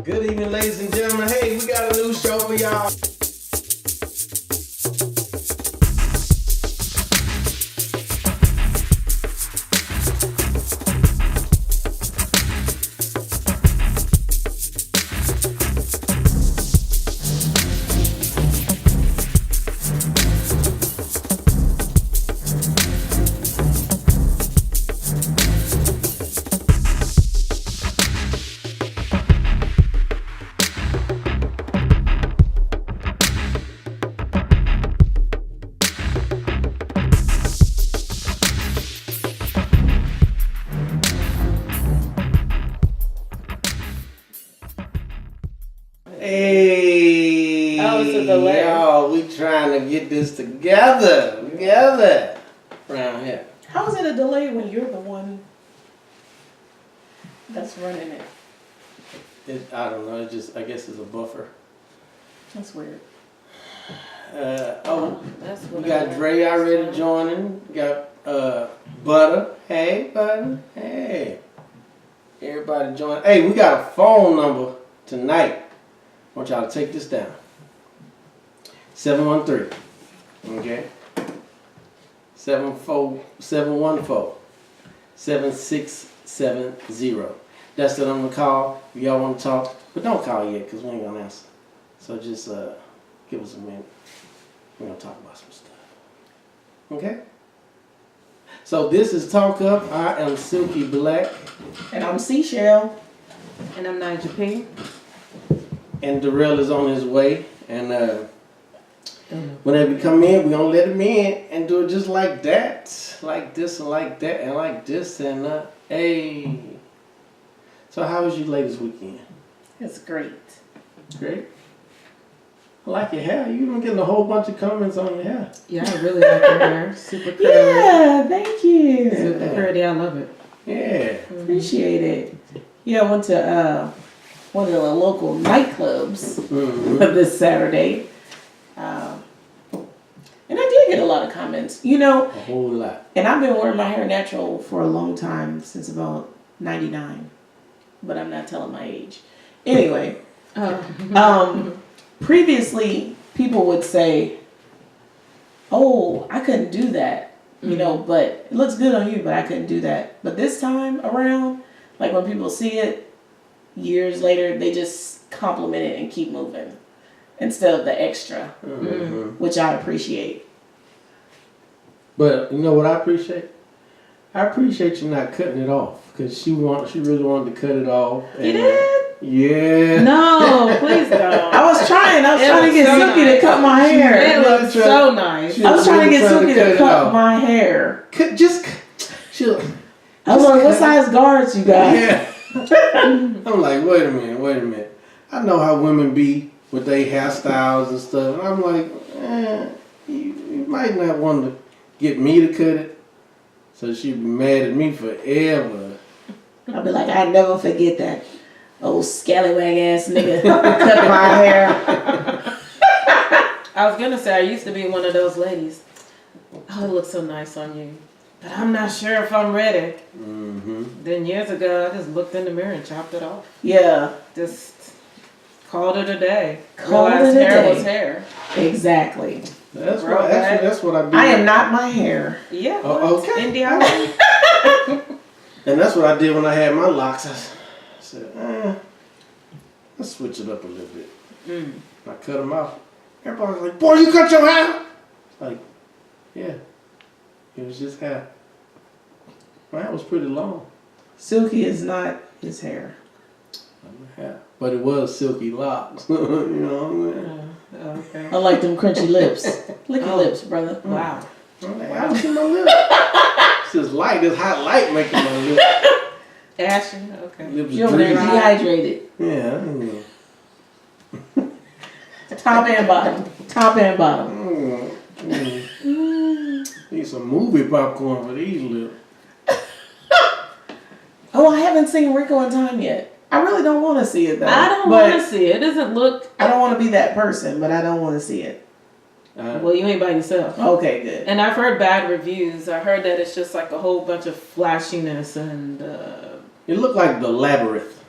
Good evening, ladies and gentlemen. Hey, we got a new show for y'all. Hey, it's a delay. Y'all, we trying to get this together around here. How is it a delay when you're the one that's running it? I don't know. I guess it's a buffer. That's weird. That's what we got Dre already joining. We got Butter. Hey, Butter. Hey, everybody join. Hey, we got a phone number tonight. I want y'all to take this down. 713. Okay. 714-7670. That's the number to call if y'all want to talk. But don't call yet because we ain't going to answer. So just give us a minute. We're going to talk about some stuff. Okay? So this is Talk Up. I am Silky Black. And I'm Seashell. And I'm Nigel P. And Darrell is on his way. And whenever we come in, we're going to let him in and do it just like that. Like this and like that and like this and hey. So how was your latest weekend? It's great. Great. I like your hair. You've been getting a whole bunch of comments on your hair. Yeah, I really like your hair. Super curly. Yeah, thank you. Super curly. I love it. Yeah. Appreciate it. Yeah, I went to one of the local nightclubs this Saturday. And I did get a lot of comments. You know, A whole lot. and I've been wearing my hair natural for a long time, since about 99. But I'm not telling my age. Anyway, previously people would say, oh, I couldn't do that. You know, but it looks good on you, but I couldn't do that. But this time around, like when people see it years later, they just compliment it and keep moving instead of the extra, which I appreciate. But you know what I appreciate? I appreciate you not cutting it off because she really wanted to cut it off. You did? Yeah. No, please don't. I was trying to get Silky to cut my hair. It looks so nice. I was trying to get Silky to cut my hair. I was like, what size guards you got? Yeah. I'm like, wait a minute. I know how women be with their hairstyles and stuff. And I'm like, you might not want to get me to cut it. So she'd be mad at me forever. I'll be like, I never forget that old scallywag ass nigga cut my hair. I was going to say, I used to be one of those ladies. Oh, it looks so nice on you. But I'm not sure if I'm ready. Then years ago, I just looked in the mirror and chopped it off. Yeah. Just called it a day. Realized hair was hair. Exactly. That's what I do. I am not my hair. Yeah. Okay. Indiana. And that's what I did when I had my locks. I said, let's switch it up a little bit. I cut them off. Everybody was like, boy, you cut your hair? Like, yeah. It was just hair. My hair was pretty long. Silky is not his hair. But it was silky locks. You know what I mean? Okay. I like them crunchy lips. Lick your lips, brother. Wow. I'm like, I don't see my lips. It's this light, this hot light making my lips. Ashen. Okay. Lips You're over there droopy. dehydrated. Yeah. Top and bottom. Top and bottom. Need some movie popcorn for these lips. Oh, I haven't seen Wrinkle in Time yet. I really don't want to see it though. I don't want to see it. It doesn't look. I don't want to be that person, but I don't want to see it. Well, you ain't by yourself. Okay, good. And I've heard bad reviews. I heard that it's just like a whole bunch of flashiness and. It looked like the Labyrinth.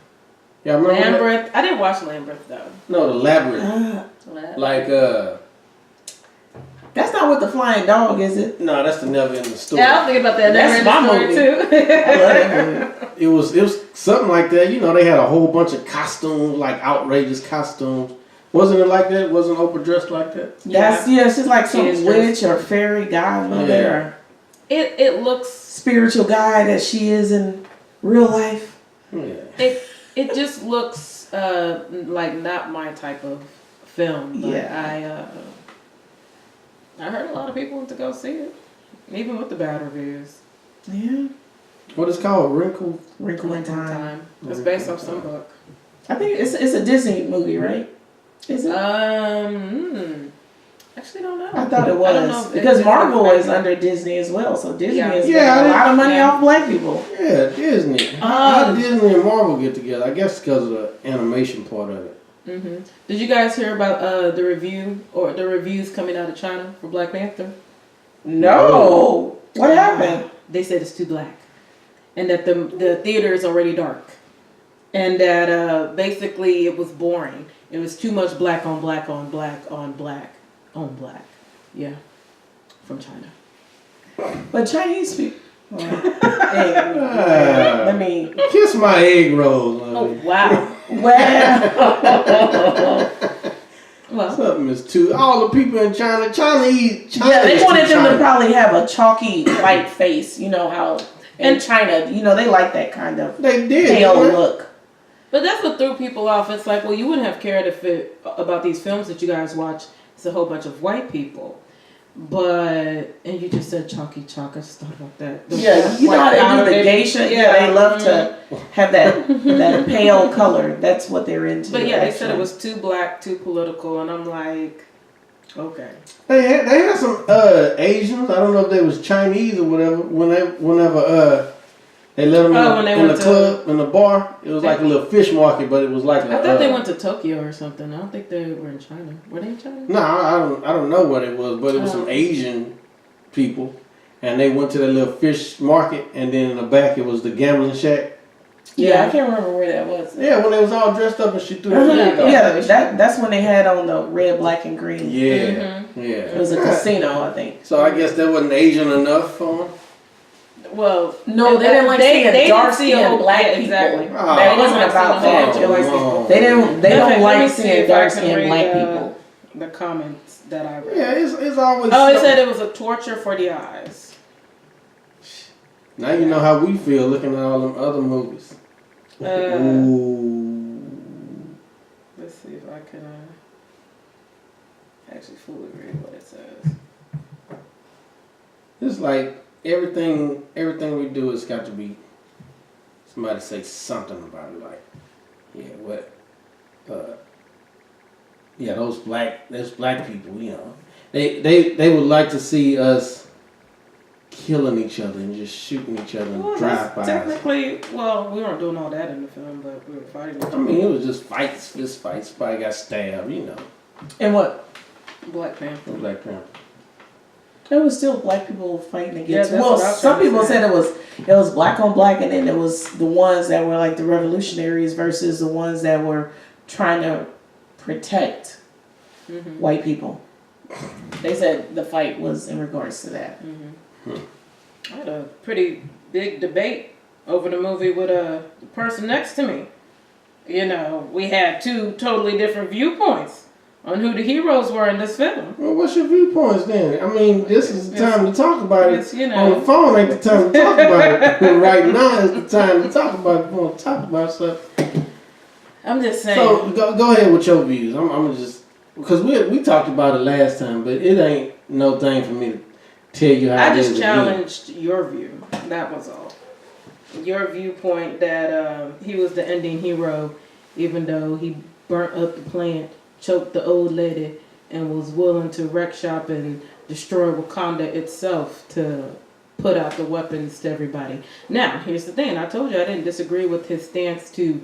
Yeah, remember Labyrinth. I didn't watch Labyrinth though. No, the Labyrinth. Like That's not what the flying dog, is it? No, that's the Never Ending Story. Yeah, I was thinking about that. That's my movie too. I love that movie. It was something like that. You know, they had a whole bunch of costumes, like outrageous costumes. Wasn't it like that? Wasn't Oprah dressed like that? She's like some witch or fairy godmother or it looks spiritual guide as she is in real life. Yeah. It just looks like not my type of film. But Yeah. I heard a lot of people want to go see it, even with the bad reviews. Yeah. What is it called? Wrinkle in Time. It's based off some book. I think it's a Disney movie, right? Is it? Actually don't know. I thought it was. I don't know because Marvel is under Disney as well, so Disney is making a lot of money off black people. Yeah, Disney. How did Disney and Marvel get together? I guess because of the animation part of it. Mm-hmm. Did you guys hear about the review or the reviews coming out of China for Black Panther? No. What happened? They said it's too black, and that the theater is already dark, and that basically it was boring. It was too much black on black on black on black on black. Yeah, from China. But Chinese people. Let me kiss my egg roll. Oh wow. Well, something is too. All the people in China eat. Yeah, they wanted them to probably have a chalky white face. You know how in China, they like that kind of pale look. But that's what threw people off. It's like, well, you wouldn't have cared about these films that you guys watch. It's a whole bunch of white people. But, and you just said chalky chalk. I just thought about that. You know how they do the geisha? Yeah, they love to have that pale color. That's what they're into. But yeah, they said it was too black, too political. And I'm like, okay. They had some Asians. I don't know if they was Chinese or whatever. Whenever they let them in the club, in the bar. It was like a little fish market, but it was like I thought they went to Tokyo or something. I don't think they were in China. Were they in China? No, I don't know what it was, but it was some Asian people, and they went to that little fish market, and then in the back it was the gambling shack. Yeah, I can't remember where that was. Yeah, when they was all dressed up and she threw that's when they had on the red, black, and green. Yeah, yeah. It was a casino, I think. So I guess that wasn't Asian enough for them. Well, no, they didn't like seeing dark skinned black people. Exactly. That wasn't about that. They don't like seeing dark skinned black people. The comments that I read. Yeah, it's always. Oh, it said it was a torture for the eyes. Now you know how we feel looking at all them other movies. Ooh. Let's see if I can actually fully read what it says. It's like everything we do has got to be somebody say something about it. Like, those black people, they would like to see us killing each other and just shooting each other and drive-bys. Technically, we weren't doing all that in the film, but we were fighting each other. I mean, it was just fist fights. Somebody got stabbed, And what? Black Panther. Black Panther. There was still black people fighting against. Yeah, some people said it was black on black, and then there was the ones that were like the revolutionaries versus the ones that were trying to protect white people. They said the fight was in regards to that. I had a pretty big debate over the movie with the person next to me. We had two totally different viewpoints on who the heroes were in this film. Well, what's your viewpoints then? I mean, this is the time to talk about it. On the phone ain't the time to talk about it. But right now is the time to talk about it. If you want to talk about stuff. I'm just saying. So go ahead with your views. I'm just because we talked about it last time, but it ain't no thing for me to tell you how. I just challenged your view. That was all. Your viewpoint that he was the ending hero, even though he burnt up the plant, choked the old lady, and was willing to wreck shop and destroy Wakanda itself to put out the weapons to everybody. Now, here's the thing. I told you I didn't disagree with his stance to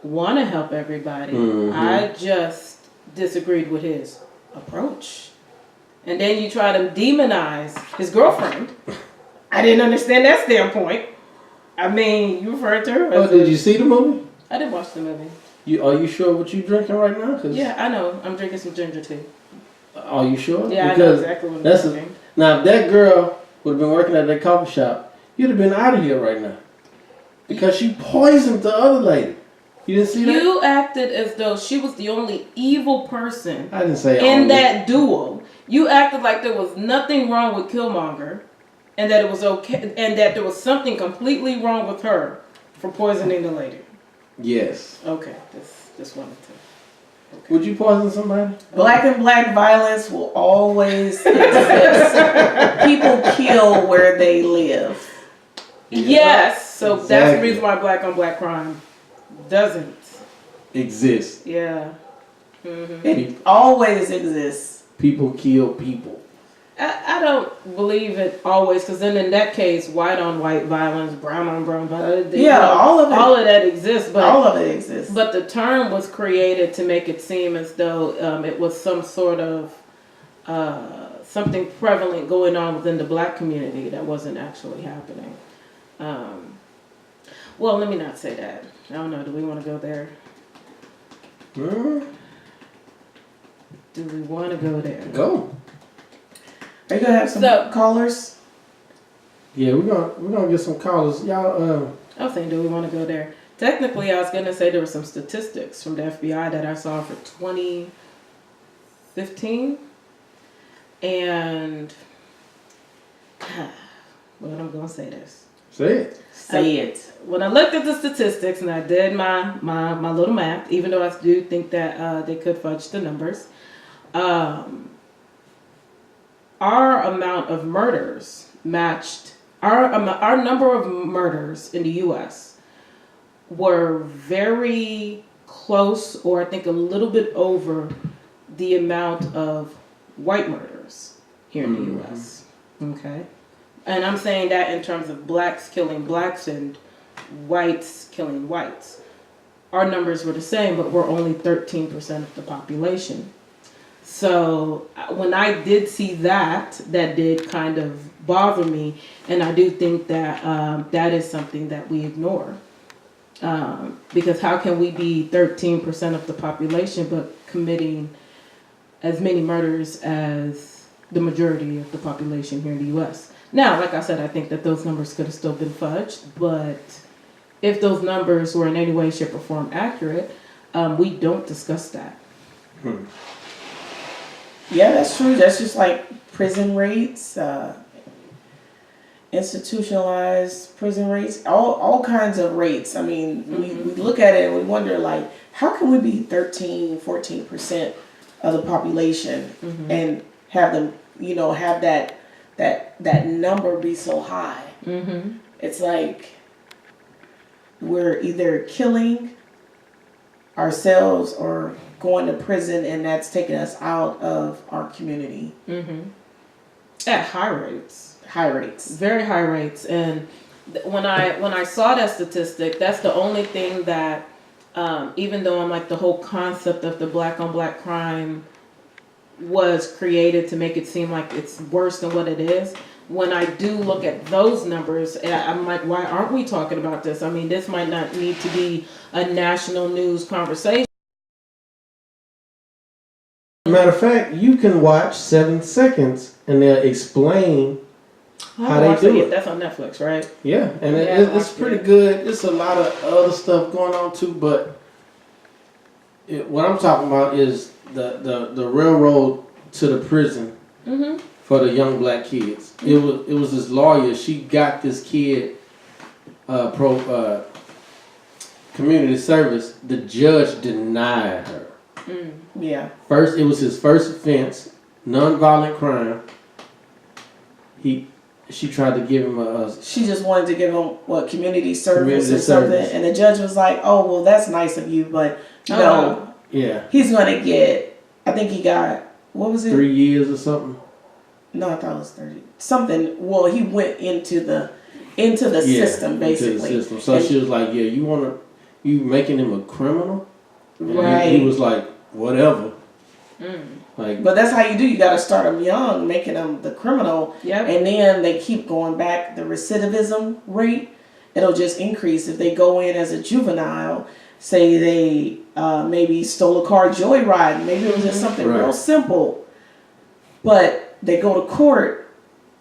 want to help everybody. I just disagreed with his approach. And then you try to demonize his girlfriend. I didn't understand that standpoint. I mean, you referred to her. Did you see the movie? I did watch the movie. Are you sure what you drinking right now? Yeah, I know. I'm drinking some ginger tea. Are you sure? Yeah, I know exactly what I'm drinking. Now, if that girl would have been working at that coffee shop, you'd have been out of here right now. Because she poisoned the other lady. You didn't see that? You acted as though she was the only evil person I didn't say in only. that duo. You acted like there was nothing wrong with Killmonger, and that it was okay, and that there was something completely wrong with her for poisoning the lady. Yes. Okay, just wanted to. Okay. Would you poison somebody? Black and black violence will always exist. People kill where they live. Yes, so exactly. That's the reason why black on black crime doesn't exist. Yeah. Mm-hmm. It always exists. People kill people. I don't believe it always, because then in that case, white on white violence, brown on brown violence. All of it. All of that exists. But all of it exists. But the term was created to make it seem as though it was some sort of something prevalent going on within the black community that wasn't actually happening. Well, let me not say that. I don't know. Do we want to go there? Do we want to go there? Go. Are you gonna have some callers? Yeah, we're gonna get some callers. Y'all. I was saying, do we want to go there? Technically, I was gonna say there were some statistics from the FBI that I saw for 2015, and well, I'm gonna say this. Say it. Say it. When I looked at the statistics and I did my little math, even though I do think that they could fudge the numbers, our amount of murders matched our number of murders in the U.S. were very close, or I think a little bit over the amount of white murders here in the U.S. Okay, and I'm saying that in terms of blacks killing blacks and whites killing whites. Our numbers were the same, but we're only 13% of the population. So when I did see that did kind of bother me, and I do think that that is something that we ignore. Because how can we be 13% of the population but committing as many murders as the majority of the population here in the U.S.? Now, like I said, I think that those numbers could have still been fudged, but if those numbers were in any way, shape, or form accurate, we don't discuss that. Yeah, that's true. That's just like prison rates, institutionalized prison rates, all kinds of rates. I mean, we look at it and we wonder, like, how can we be 13, 14% of the population and have them, have that number be so high? It's like we're either killing ourselves or going to prison, and that's taking us out of our community. At high rates. Very high rates. And when I saw that statistic, that's the only thing that, even though I'm like the whole concept of the black on black crime was created to make it seem like it's worse than what it is, when I do look at those numbers, I'm like, why aren't we talking about this? I mean, this might not need to be a national news conversation. Matter of fact, you can watch 7 seconds and they'll explain how they do it. That's on Netflix, right? Yeah, and it's pretty good. There's a lot of other stuff going on too, but what I'm talking about is the railroad to the prison for the young black kids. It was this lawyer. She got this kid community service. The judge denied her. Yeah. First, it was his first offense, nonviolent crime. She tried to give him She just wanted to give him community service or something, and the judge was like, "Oh, well, that's nice of you, but no, he's gonna get. I think he got what was it? 3 years or something. No, I thought it was 30 something. Well, he went into the system basically. Into the system. So she was like, "Yeah, you making him a criminal?" And right. He was like, "Whatever." But that's how you do. You got to start them young, making them the criminal, and then they keep going back. The recidivism rate, it'll just increase if they go in as a juvenile. say they maybe stole a car joyriding. Maybe it was just something real simple. But they go to court,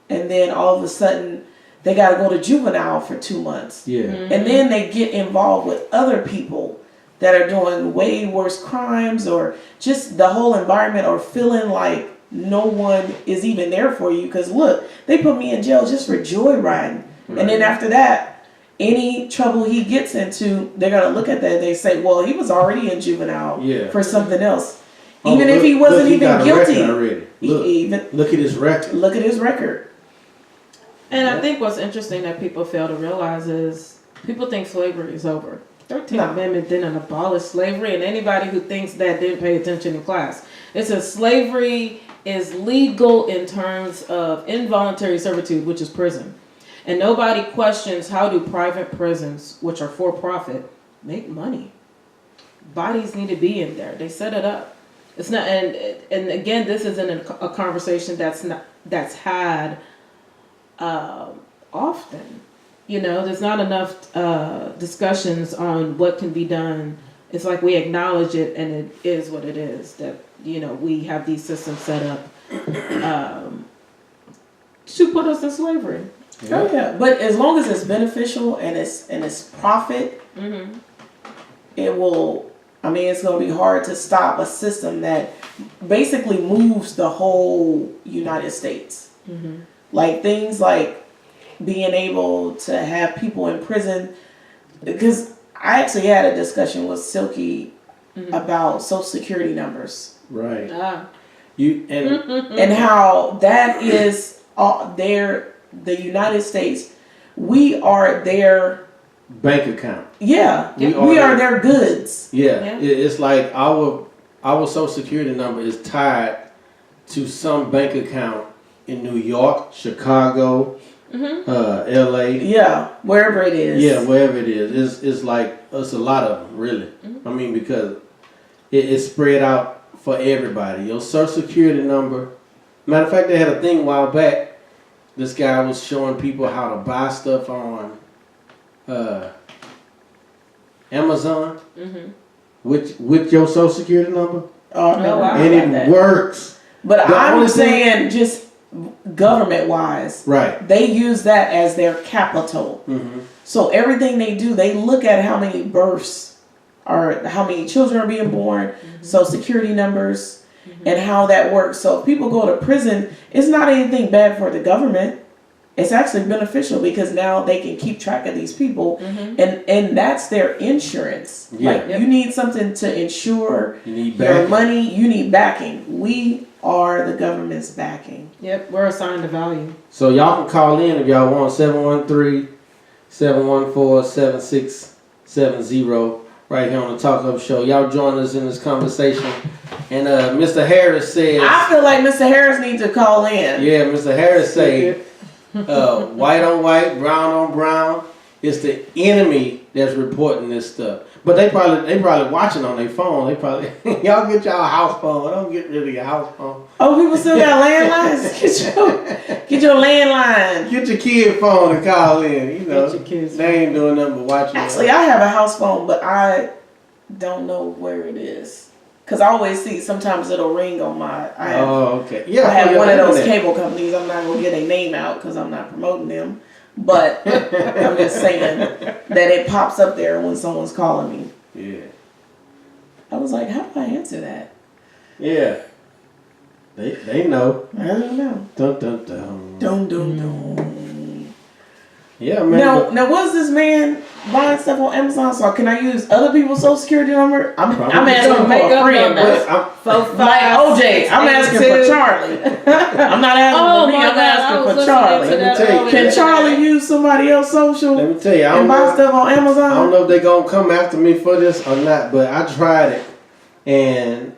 and then all of a sudden they got to go to juvenile for 2 months. Yeah. And then they get involved with other people that are doing way worse crimes, or just the whole environment, or feeling like no one is even there for you. Because look, they put me in jail just for joyriding. Right. And then after that, any trouble he gets into, they're going to look at that and they say, well, he was already in juvenile for something else. Even if he wasn't even guilty. Look at his record. Look at his record. And I think what's interesting that people fail to realize is people think slavery is over. 13th Amendment didn't abolish slavery, and anybody who thinks that didn't pay attention in class. It says slavery is legal in terms of involuntary servitude, which is prison. And nobody questions how do private prisons, which are for profit, make money. Bodies need to be in there. They set it up. It's not, and again, this isn't a conversation that's had often. You know, there's not enough discussions on what can be done. It's like we acknowledge it, and it is what it is. That, you know, we have these systems set up to put us in slavery. Yeah. Oh yeah, but as long as it's beneficial and it's profit, it will. I mean, it's going to be hard to stop a system that basically moves the whole United States. Like things like being able to have people in prison. Because I actually had a discussion with Silky about Social Security numbers. Right. And how that is the United States. We are their bank account. Yeah, we are their goods. Yeah. It's like our Social Security number is tied to some bank account in New York, Chicago, LA. Yeah, wherever it is. Yeah, wherever it is. It's like, it's a lot of them, really. I mean, because it's spread out for everybody. Your Social Security number. Matter of fact, they had a thing a while back. This guy was showing people how to buy stuff on Amazon with your Social Security number. Oh, no, and it works. But I'm saying just government-wise, right? They use that as their capital. So everything they do, they look at how many births or how many children are being born, Social Security numbers, and how that works. So if people go to prison, it's not anything bad for the government. It's actually beneficial because now they can keep track of these people, and that's their insurance. Yeah. Like you need something to insure your money. You need backing. We are the government's backing. Yep, we're assigned a value. So y'all can call in if y'all want 713-714-7670 right here on the Talk Up Show. Y'all join us in this conversation. And Mr. Harris says, I feel like Mr. Harris needs to call in. Yeah, Mr. Harris say white on white, brown on brown. It's the enemy that's reporting this stuff. But they probably watching on their phone. They probably y'all get y'all house phone. Don't get rid of your house phone. Oh, people still got landlines. Get your landline. Get your kid phone and call in. You know, get your kids they ain't doing nothing but watching. Actually, I have a house phone, but I don't know where it is. Cause I always see sometimes it'll ring on my. Okay. Yeah. I have one of those cable companies. I'm not gonna get a name out because I'm not promoting them. But I'm just saying that it pops up there when someone's calling me. Yeah. I was like, how do I answer that? Yeah. They know. I don't know. Dun dun dun. Dun dun dun. Yeah, man. Now was this man buying stuff on Amazon? So can I use other people's Social Security number? I'm asking for a friend. Like OJ, I'm asking for Charlie. I'm not asking for me. I'm asking for Charlie. Let me tell you, can Charlie use somebody else's social? Let me tell you, and buy stuff on Amazon. I don't know if they're gonna come after me for this or not, but I tried it, and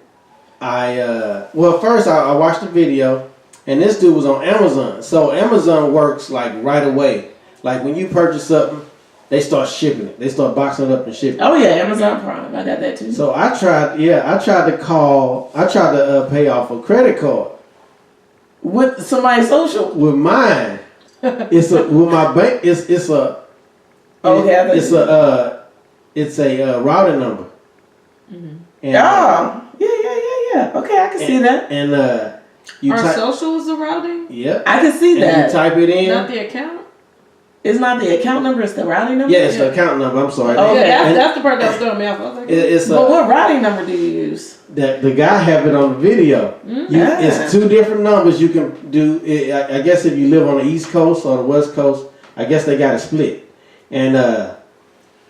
well, first I watched the video, and this dude was on Amazon. So Amazon works like right away. Like when you purchase something, they start shipping it. They start boxing it up and shipping it. Oh yeah, Amazon Prime. I got that too. So I tried to pay off a credit card. With somebody's social? With mine. With my bank. It's it's a routing number. And, yeah. Okay, I can see that. And you Our type social is the routing? Yep. I can see that. And you type it in. Not the account? It's not the account number, it's the routing number? Yeah, it's the account number. I'm sorry. Oh, yeah, that's the part that was throwing me off. I was like, But what routing number do you use? That the guy have it on the video. It's two different numbers you can do. I guess if you live on the East Coast or the West Coast, I guess they got it split. And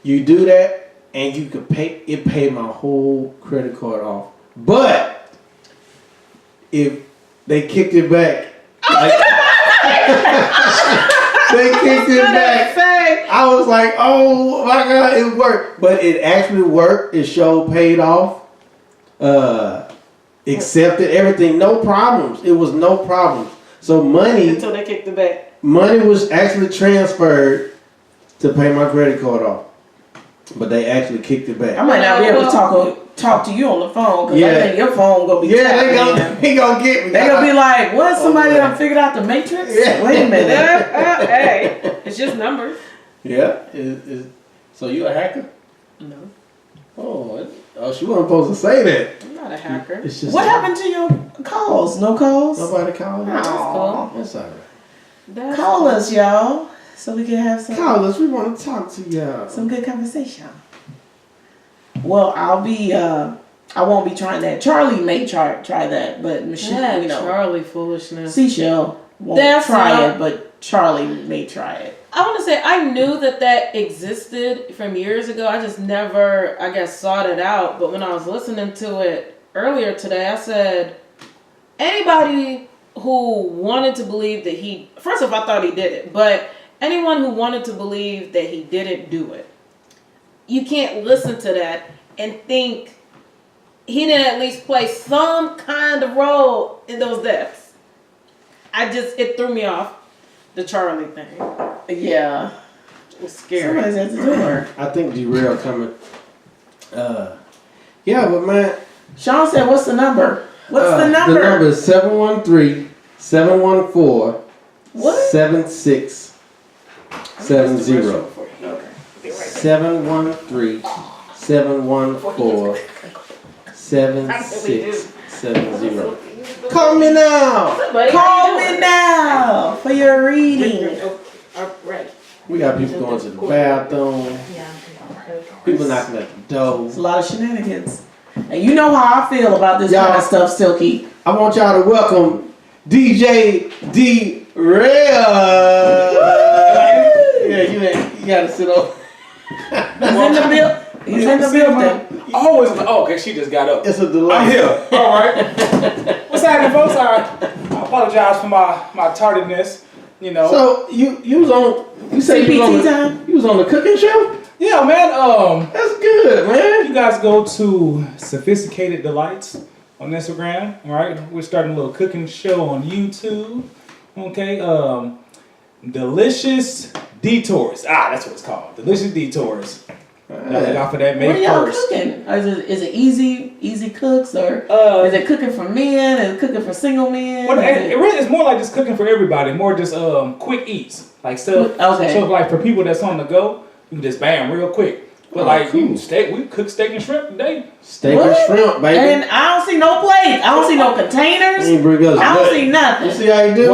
you do that, and you can pay. It paid my whole credit card off. But if they kicked it back, they kicked it back. I was like, oh my God, it worked. But it actually worked. It showed paid off. Accepted everything, no problems. It was no problems. So money until they kicked it back. Money was actually transferred to pay my credit card off, but they actually kicked it back. I might not be able to talk to you on the phone because I think your phone gonna be they gonna get me. They gonna be like, what? Somebody done figured out the matrix? Yeah. Wait a minute. Hey, it's just numbers. Yeah. So you a hacker? No. Oh, she wasn't supposed to say that. I'm not a hacker. It's just what happened to your calls? No calls? Nobody called. That's cool. That's all right. Call us, y'all, so we can have some. Call us. We want to talk to y'all. Some good conversation. Well, I won't be trying that. Charlie may try that, but Michelle, Charlie foolishness. Seashell won't try it, but Charlie may try it. I want to say I knew that existed from years ago. I just never, I guess, sought it out. But when I was listening to it earlier today, I said, anybody who wanted to believe that first off, I thought he did it, but anyone who wanted to believe that he didn't do it, you can't listen to that and think he didn't at least play some kind of role in those deaths. It threw me off, the Charlie thing. Yeah. It was scary. Somebody's at the door. I think Derail coming. Yeah, but man. Sean said, what's the number? What's the number? The number is 713-714 7670. 713-714 7670. Call me now! Call me now for your reading. Right. We got people going to the bathroom. People knocking at the door. It's a lot of shenanigans. And you know how I feel about this kind of stuff, Silky. I want y'all to welcome DJ D-Rail. Yeah, you gotta sit up. He's in the building. Okay, she just got up. It's a delay. I'm here. All right. What's happening, folks? I apologize for my tardiness. So you was on. You said you was on the cooking show. Yeah, man. That's good, man. You guys go to Sophisticated Delights on Instagram, right? We're starting a little cooking show on YouTube. Okay. Delicious Detours. That's what it's called. Delicious Detours. Look out for that May 1st. What are y'all cooking? Is it easy cooks or is it cooking for men? Is it cooking for single men? Well, it really is more like just cooking for everybody. More just quick eats, like stuff. Okay. So like for people that's on the go, you can just bam real quick. But cool. We cook steak and shrimp today. Steak and shrimp, baby. And I don't see no plate. I don't see no containers. I don't see nothing. You see how you do?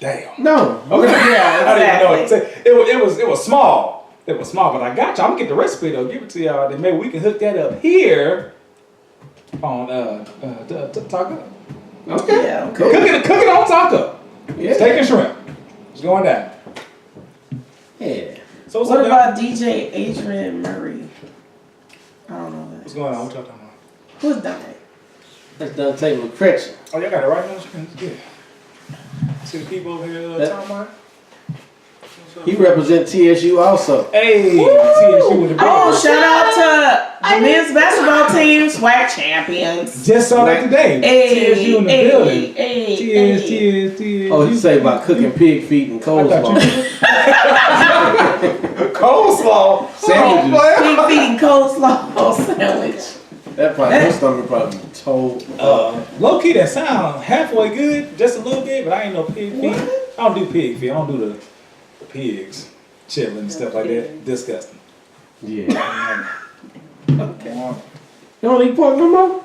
Damn. No. Okay. Yeah, I didn't know it. It was small. It was small, but I got you. I'm gonna get the recipe though. Give it to y'all. Then maybe we can hook that up here on Taco. Okay. Yeah. Okay. Cook it on Taco. Yeah. Steak and shrimp. It's going down. Yeah. So what about DJ Adrian Murray? I don't know that. What's going on? What y'all talking about? Who's done it? That's Dante McCretchen. Oh, y'all got it right on the screen. It's good. See the people over here timeline? He represents TSU also. Hey, TSU with the big shout out to the men's basketball team, SWAC champions. Just saw that today. TSU in the building. TS. Oh, he say about cooking pig feet and coleslaw. Coleslaw sandwiches. Pig feet and coleslaw sandwich. That my stomach probably told. Low key, that sound halfway good, just a little bit, but I ain't no pig feet. What? I don't do pig feet. I don't do the pigs chilling and stuff like that. Disgusting. Yeah. Okay. You don't eat pork no more?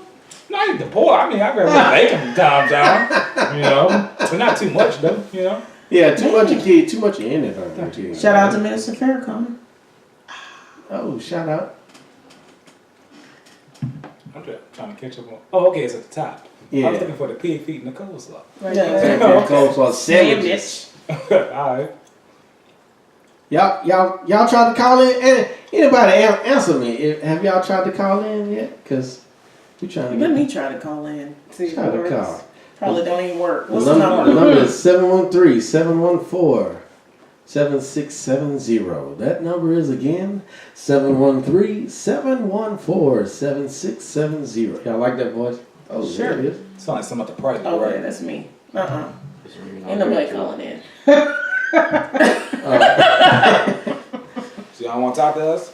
Not even the pork. I mean, I grab bacon from time to time. You know, but not too much though. You know. Yeah, too much of kid, too much of anything. Shout out to Minister Farrakhan. Oh, shout out. I'm just trying to catch up on. Oh, okay, it's at the top. Yeah. I was looking for the pig feet and the coleslaw. Right Yeah. there. Okay. Coleslaw sandwiches. All right. Y'all tried to call in? And anybody answer me? Have y'all tried to call in yet? Cause we trying to Let get. me try to call in. See if Try it to works. call. Probably don't even work. The What's the number number? is 713-714-7670. That number is again 713-714-7670. Y'all like that voice? Oh, Sure. There it is. Sound like some at the party, Okay, right? that's me. Ain't nobody calling in. So y'all want to talk to us?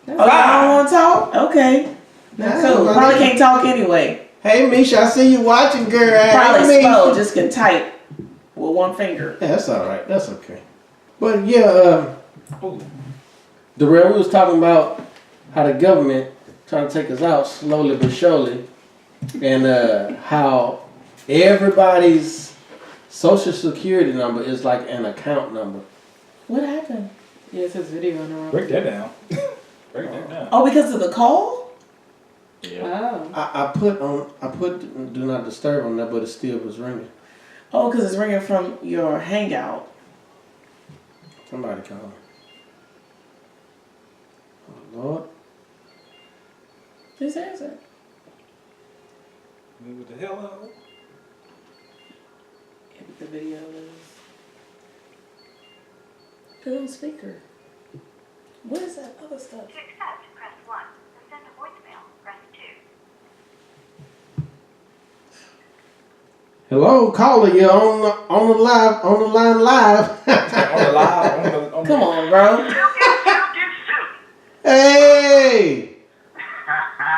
Oh, y'all don't want to talk? Okay. That's cool. Probably can't talk anyway. Hey, Misha, I see you watching, girl. Probably Hey, slow, Misha. just can type with one finger. Yeah, that's all right. That's okay. But yeah, Ooh. Darrell, we was talking about how the government trying to take us out slowly but surely, and how everybody's social security number is like an account number. What happened? Yeah, it says video in the room. Break that down. Break that down. Oh, because of the call? Oh. I put do not disturb on that, but it still was ringing. Oh, because it's ringing from your Hangout. Somebody called. Oh Lord. Just answer. What the hell? If the video is. Put it on speaker. What is that other stuff? To accept, press 1. To send a voicemail, press 2. Hello, caller, you're on the line live. Come on, bro. Hey!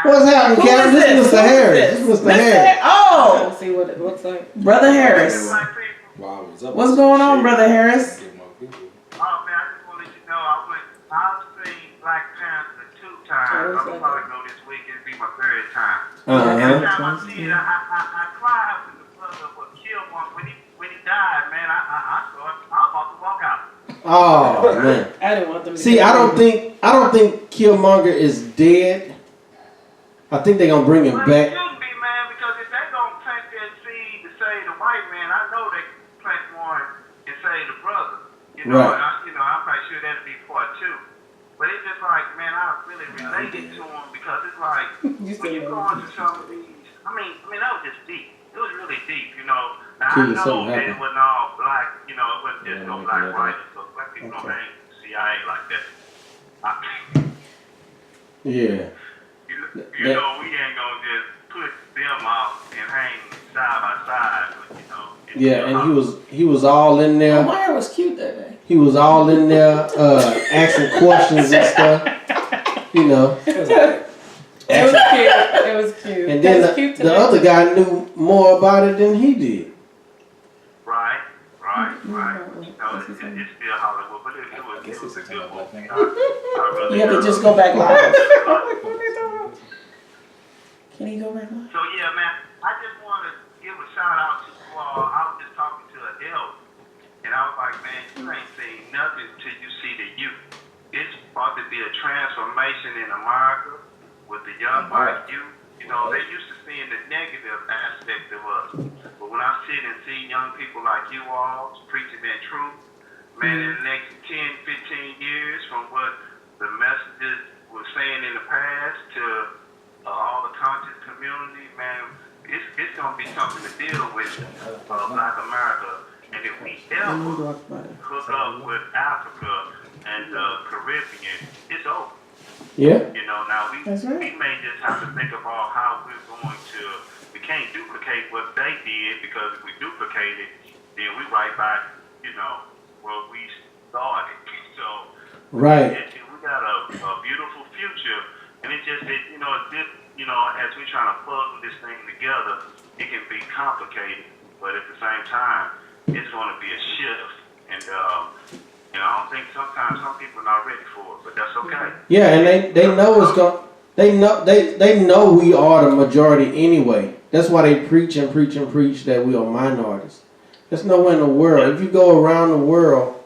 What's happening, Who Kevin? is This is this? Mr. Who is Harris. this? This is Mr. Harris. Oh, Let's see what it looks like. Brother Harris. Wow, What's going on, Brother Harris? Get my people. Oh man, I just want to let you know I've seen Black Panther 2 times. I'm gonna probably go this week. It'll be my 3rd time. Every time I see it, I cry when the brother was killed when he died. Man, I'm about to walk out. Oh man. I didn't want them to See, get I don't think Killmonger is dead. I think they're gonna bring him Well, it back. shouldn't be, man, because if they gonna plant that seed to save the white man, I know they can plant one and save the brother. You know, Right. I'm pretty sure that'll be part 2. But it's just like, man, I really related to him because it's like when you go into some of these. I mean, that was just deep. It was really deep, you know. Now I know that it wasn't all black, you know, it wasn't just no black writers. So black people don't hang CIA like that. Yeah. You know, we ain't gonna just put them out and hang side by side, but, you know. Yeah, and he was all in Oh, there. my hair was cute that day. He was all in there asking questions and stuff. You know. It was cute. It was cute. And then the other guy knew more about it than he did. Right. You know, it's still Hollywood, but it was a good movie. You have to just go back live. Can he go back live? So yeah, man, I just want to give a shout out to you all. I was just talking to an elder, and I was like, man, you ain't seen nothing till you see the youth. It's about to be a transformation in America with the young white youth. You know, they used to seeing the negative aspect of us, but when I sit and see young people like you all preaching that truth, man, in the next 10, 15 years, from what the messages were saying in the past to all the conscious community, man, it's going to be something to deal with Black America. And if we ever hook up with Africa and the Caribbean, it's over. Yeah. You know, now we right. may just have to think about how we're going to, we can't duplicate what they did, because if we duplicate it, then we right back, you know, where we started. So, Right. we got a beautiful future, and it's just that, you know, as we're trying to puzzle this thing together, it can be complicated, but at the same time, it's going to be a shift. And And I don't think sometimes some people are not ready for it, but that's okay. Yeah, and they know it's going. They know we are the majority anyway. That's why they preach and preach and preach that we are minorities. There's nowhere in the world. If you go around the world,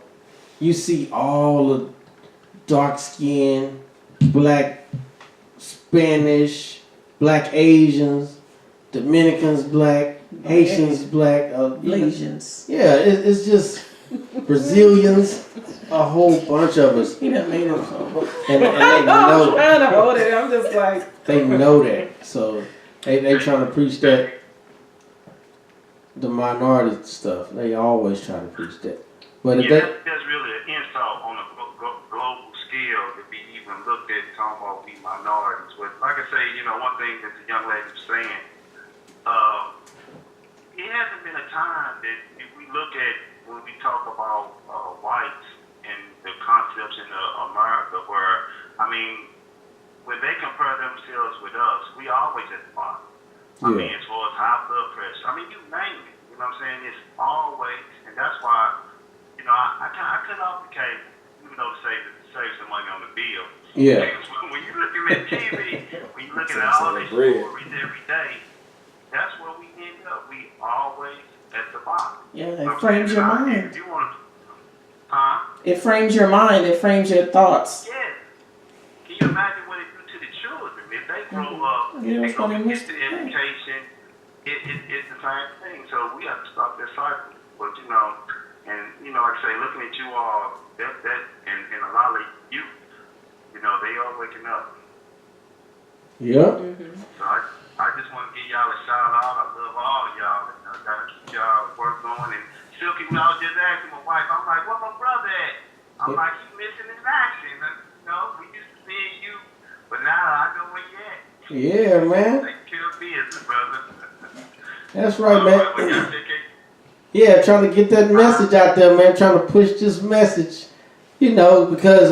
you see all the dark skin, black, Spanish, black Asians, Dominicans black, Haitians black, Asians. Yeah, it's just Brazilians, a whole bunch of us. He done made up something. And they I'm know trying to hold it. I'm just like, they know that. So they trying to preach that the minority stuff. They always try to preach that. But if that's really an insult on a global scale to be even looked at talking about we minorities. But like I say, one thing that the young lady was saying, it hasn't been a time that if we look at when we talk about whites and the concepts in America where, when they compare themselves with us, we always at the bottom. Yeah. As far as high blood pressure, you name it. You know what I'm saying? It's always, and that's why, I cut off the cable, even though to save some money on the bill. Yeah. When you're looking at TV, when you're looking at all these stories every day, that's where we end up. We always at the bottom. Yeah, it frames your mind. If you want to, It frames your mind. It frames your thoughts. yeah. Can you imagine what it do to the children if they grow up? Yeah, they that's go what it get must the be. education. It's the same thing. So we have to stop that cycle. But and like I say, looking at you all, that and a lot of youth, they are waking up. Yeah. So I just want to give y'all a shout out. I love all y'all. I gotta keep y'all work going. And Silky, when I was just asking my wife, I'm like, "Where my brother at?" I'm like, "He's missing in action." We used to see you, but now I know where you at. Yeah, man. Take care of business, brother. That's right, man. Well, y'all take care. Yeah, trying to get that message out there, man. Trying to push this message, because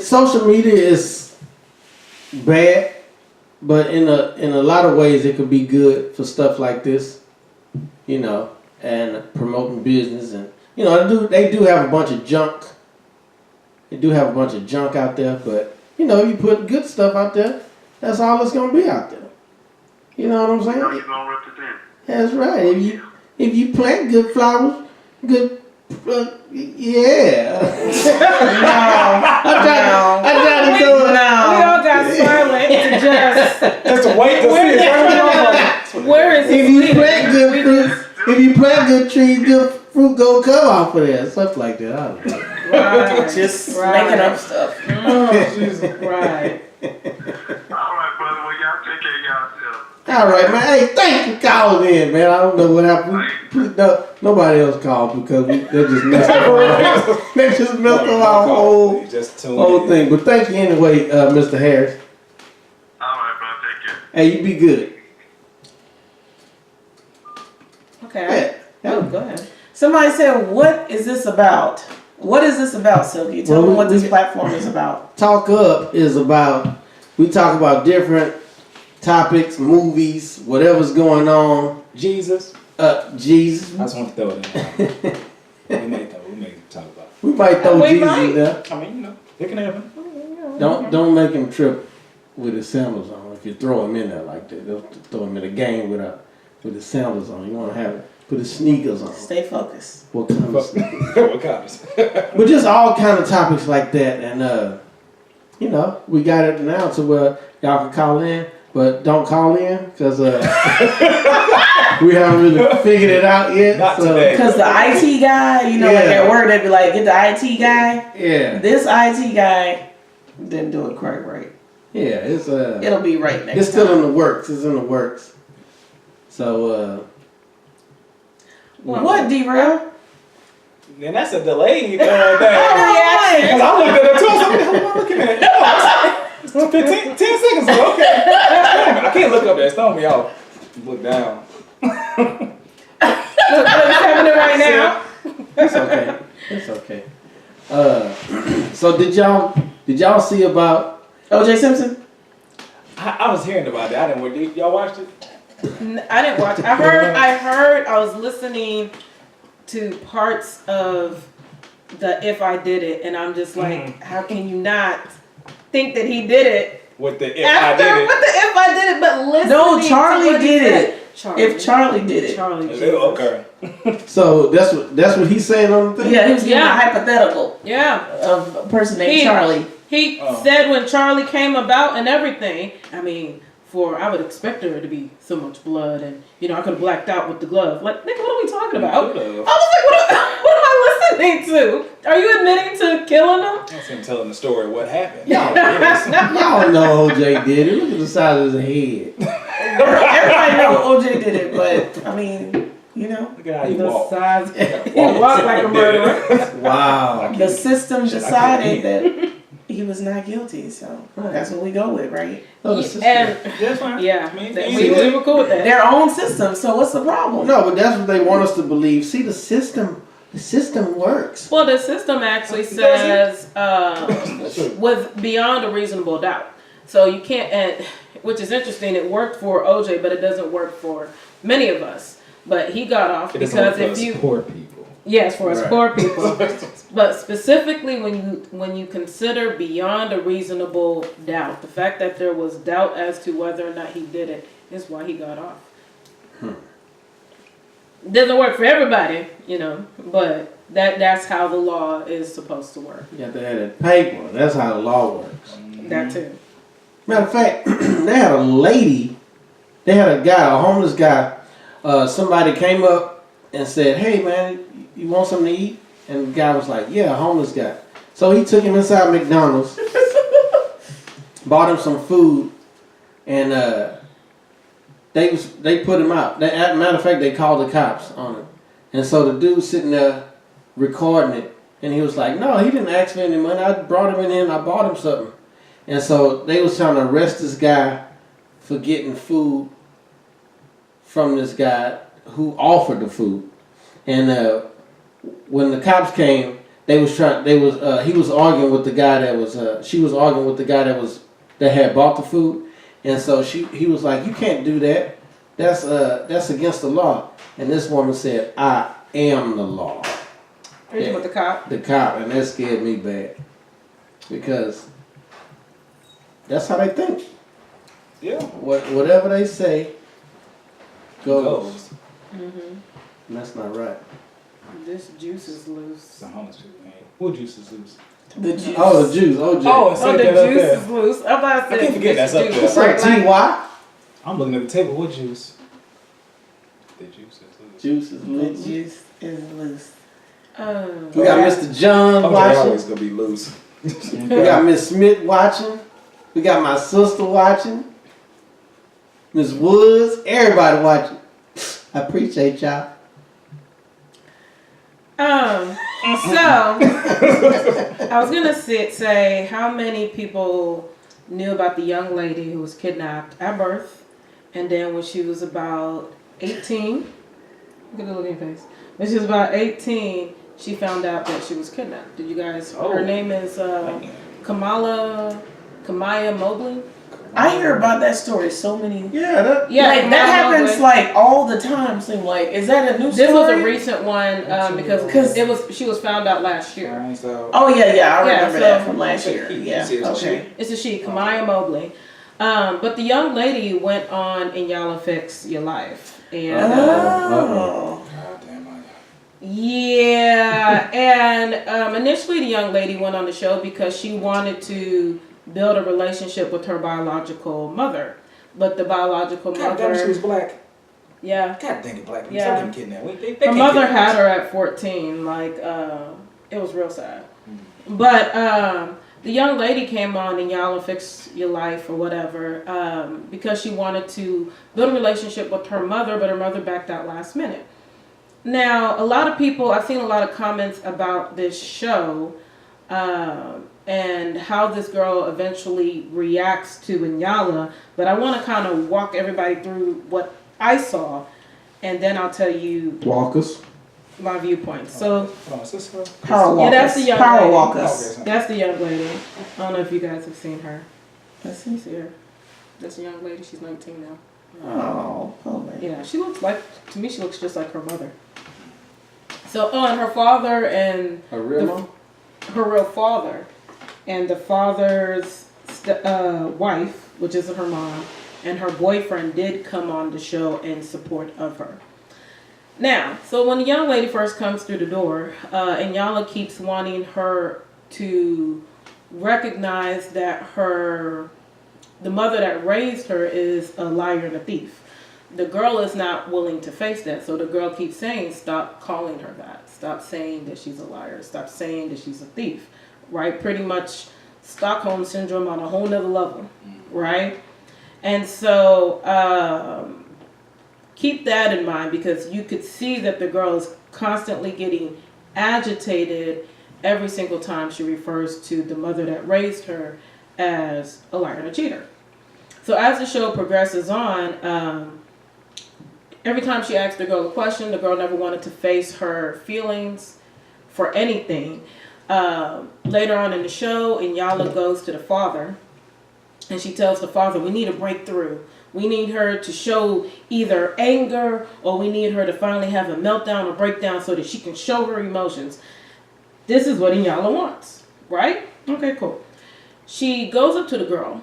social media is bad, but in a lot of ways it could be good for stuff like this, and promoting business, and they do have a bunch of junk. They do have a bunch of junk out there, but you put good stuff out there, that's all that's gonna be out there. You know what I'm saying? You're gonna represent. That's right. If you plant good flowers, good, yeah. I tried to throw it. we all got silent to just. to wait to see it. Where is If you plant good fruit, if you plant good trees, good fruit gonna come off of there. Stuff like that. I don't know. Right. Just Right. making up stuff. Oh, Jesus. Right. All right, brother. Well, y'all take care of yourself. All right, man. Hey, thanks for calling in, man. I don't know what happened. Nobody else called because they just messed up. They just messed up our whole thing. But thank you anyway, Mr. Harris. All right, brother. Take care. Hey, you be good. Okay. Yeah. Oh, go ahead. Somebody said, "What is this about? What is this about, Silky? Tell them what this platform is about." Talk Up is about, we talk about different topics, movies, whatever's going on. Jesus. Jesus. I just want to throw it in. we may talk about it. We might throw We Jesus might. in there. It can happen. Don't make him trip with his sandals on. If you throw him in there like that, don't throw him in a game with his sandals on. You want to put his sneakers on. Stay focused. What kind of sneakers? What colors? But just all kind of topics like that, and we got it now to where y'all can call in, but don't call in because we haven't really figured it out yet. Not today. Because the IT guy, like at work, they'd be like, "Get the IT guy." Yeah. This IT guy didn't do it quite right. Yeah, it's It'll be right next it's still time. in the works. It's in the works. So What, D-Rail? Then that's a delayed thing. Reaction. Because I looked at it too. I was like, what am I looking at? No, it's 10 seconds ago. Okay. I can't look up there. It's throwing me off. Look down. What's happening right now? it's okay. It's okay. So did y'all see about O.J. Simpson? I was hearing about that. I didn't watch it. Y'all watched it? I didn't watch. I heard. I was listening to parts of the "if I did it," and I'm just like, how can you not think that he did it? With the if After, I did it. with the "if I did it," but listen. No, Charlie did it. Charlie. If Charlie did it. Charlie. Jesus. Okay. So that's what he's saying on the thing. Yeah, he was giving Yeah. a hypothetical Yeah. of a person named Charlie. He said when Charlie came about and everything, I mean, I would expect there to be so much blood, and I could have blacked out with the glove. Like, nigga, what are we talking about? I was like, what am I listening to? Are you admitting to killing him? That's him telling the story of what happened. Y'all know OJ did it. Look at the size of his head. Everybody know OJ did it, but I mean, Look at how he The walked. size. He walked like a murderer. Wow. the system Shit, I decided that he was not guilty, so that's what we go with, right? No, the system. And That's fine. yeah, I mean, we were cool with that. Their own system, so what's the problem? No, but that's what they want us to believe. See, the system works. Well, the system actually says with beyond a reasonable doubt. So you can't, and which is interesting. It worked for OJ, but it doesn't work for many of us. But he got off It doesn't work because for if us you, poor people. yes, for us Right. poor people. But specifically, when you consider beyond a reasonable doubt, the fact that there was doubt as to whether or not he did it is why he got off. Doesn't work for everybody, but that's how the law is supposed to work. You got to have that paper. That's how the law works. That too. Matter of fact, they had a guy, a homeless guy. Somebody came up and said, "Hey man, you want something to eat?" And the guy was like, "Yeah, a homeless guy." So he took him inside McDonald's, bought him some food, and they put him out. Matter of fact, they called the cops on him. And so the dude sitting there recording it, and he was like, "No, he didn't ask for any money. I brought him in here and I bought him something." And so they was trying to arrest this guy for getting food from this guy who offered the food. And when the cops came, he was arguing with the guy she was arguing with the guy that had bought the food. And so he was like, "You can't do that. That's against the law." And this woman said, "I am the law." Are you with the cop? The cop, and that scared me bad. Because that's how they think. Yeah. Whatever they say goes. Mm-hmm. And that's not right. This juice is loose. Some homeless people, man. What juice is loose? The juice. Oh, the Jews. OJ. Oh, Oh, the juice is loose. I'm about to I can't forget that's up there. What's up, T.Y.? I'm looking at the table. What juice? The juice is loose. Juice is The loose. juice is loose. We got Mr. John OJ watching. always gonna be loose. We got Miss Smith watching. We got my sister watching. Miss Woods. Everybody watching. I appreciate y'all. So I was gonna say how many people knew about the young lady who was kidnapped at birth, and then when she was about 18, look at the look in your face. When she was about 18, she found out that she was kidnapped. Did you guys? Oh. Her name is Kamaya Mobley. I hear about that story so many. Yeah, that. Yeah, like that Kamala happens Mobley. like all the time. Seem like is that a new story? This was a recent one because she was found out last year. Oh yeah, I Yeah, remember so- that from last year. He Yeah, says okay. It's a she, Kamaya Mobley. But the young lady went on Lyanla Fix Your Life. And Oh. yeah, and initially the young lady went on the show because she wanted to build a relationship with her biological mother. But the biological God damn, she was mother, black. yeah, God dang it, black people. Yeah. Stop getting kidnapped. They her can't mother kidnap had us. her at 14. Like, it was real sad. But the young lady came on and Lyanla Fix Your Life or whatever because she wanted to build a relationship with her mother, but her mother backed out last minute. Now, a lot of people, I've seen a lot of comments about this show and how this girl eventually reacts to Lyanla, but I want to kind of walk everybody through what I saw, and then I'll tell you Walkers. my viewpoints. So, Oh, is this her? Power yeah, walkers. that's the young Power lady. walkers. Okay. That's the young lady. I don't know if you guys have seen her. Let's see her. That's a young lady. She's 19 now. Oh, poor baby. Yeah, she looks like, to me, she looks just like her mother. So, and her father and A real mom? her real father and the father's wife, which isn't her mom, and her boyfriend did come on the show in support of her. Now, so when the young lady first comes through the door, Lyanla keeps wanting her to recognize that the mother that raised her is a liar and a thief. The girl is not willing to face that, so the girl keeps saying, stop calling her that. Stop saying that she's a liar. Stop saying that she's a thief, right? Pretty much Stockholm Syndrome on a whole nother level, right? And so keep that in mind, because you could see that the girl is constantly getting agitated every single time she refers to the mother that raised her as a liar and a cheater. So as the show progresses on, every time she asked the girl a question, the girl never wanted to face her feelings for anything. Later on in the show, Lyanla goes to the father, and she tells the father, we need a breakthrough. We need her to show either anger, or we need her to finally have a meltdown or breakdown so that she can show her emotions. This is what Lyanla wants, right? Okay, cool. She goes up to the girl.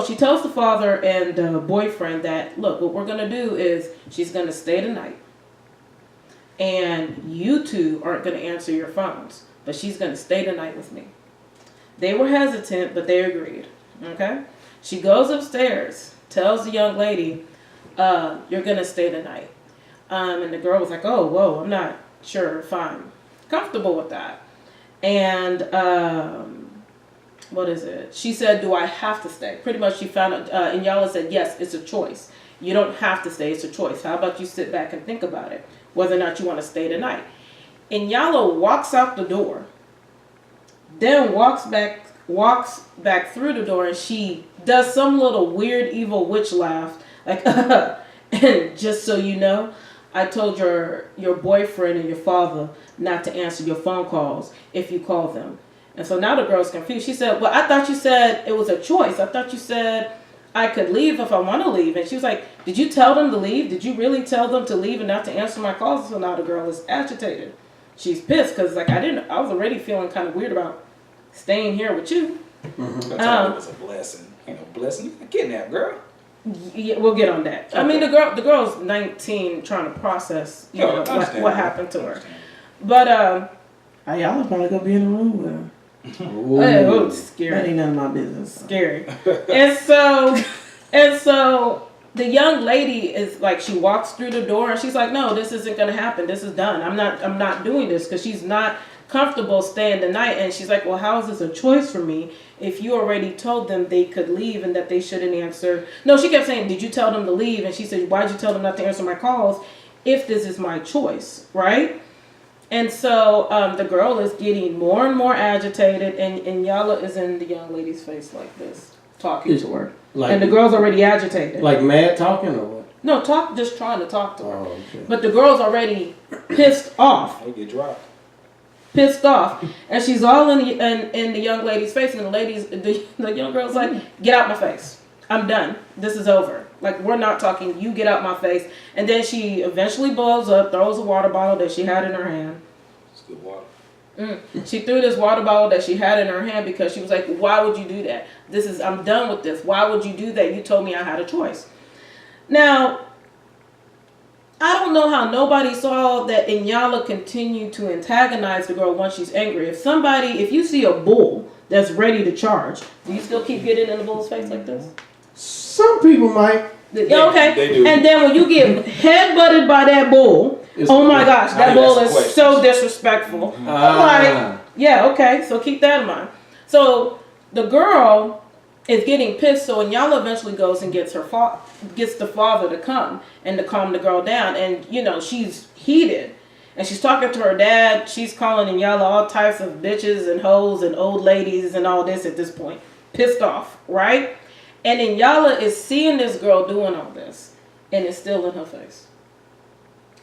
She tells the father and the boyfriend that, look, what we're going to do is she's going to stay the night. And you two aren't going to answer your phones, but she's going to stay the night with me. They were hesitant, but they agreed. Okay? She goes upstairs, tells the young lady, you're going to stay the night. And the girl was like, oh, whoa, I'm not sure if I'm comfortable with that. And what is it? She said, do I have to stay? Pretty much she found out, Lyanla said, yes, it's a choice. You don't have to stay, it's a choice. How about you sit back and think about it, whether or not you want to stay tonight. Lyanla walks out the door, then walks back through the door, and she does some little weird evil witch laugh, like, and just so you know, I told your boyfriend and your father not to answer your phone calls if you call them. And so now the girl's confused. She said, well, I thought you said it was a choice. I thought you said I could leave if I want to leave. And she was like, did you tell them to leave? Did you really tell them to leave and not to answer my calls? So now the girl is agitated. She's pissed because, like, I was already feeling kind of weird about staying here with you. Mm-hmm. I told her it was a blessing. Ain't no blessing. You kidnapped, girl. Yeah, we'll get on that. Okay. I mean, the girl's 19, trying to process, what happened to her. But y'all probably gonna be in the room with her. Oh, scary. That ain't none of my business. Scary. and so the young lady is like, she walks through the door and she's like, no, this isn't gonna happen. This is done. I'm not doing this, because she's not comfortable staying the night. And she's like, well, how is this a choice for me if you already told them they could leave and that they shouldn't answer? No, she kept saying, did you tell them to leave? And she said, why'd you tell them not to answer my calls if this is my choice, right? And so the girl is getting more and more agitated, and Lyanla is in the young lady's face like this, talking to her. Like, and the girl's already agitated. Like mad talking or what? No, just trying to talk to her. Oh, okay. But the girl's already pissed off. They get dropped. Pissed off. And she's all in the young lady's face, and the young girl's like, get out my face. I'm done. This is over. Like, we're not talking. You get out my face. And then she eventually blows up, throws a water bottle that she had in her hand. It's good water. She threw this water bottle that she had in her hand because she was like, why would you do that? I'm done with this. Why would you do that? You told me I had a choice. Now, I don't know how nobody saw that Lyanla continued to antagonize the girl once she's angry. If you see a bull that's ready to charge, do you still keep getting in the bull's face like this? Some people might. Yeah, okay. They do. And then when you get headbutted by that bull, oh my gosh, that bull is so disrespectful. I'm like, yeah, okay, so keep that in mind. So the girl is getting pissed, so Lyanla eventually goes and gets the father to come and to calm the girl down. And, she's heated. And she's talking to her dad. She's calling Lyanla all types of bitches and hoes and old ladies and all this at this point. Pissed off, right? And Lyanla is seeing this girl doing all this, and it's still in her face.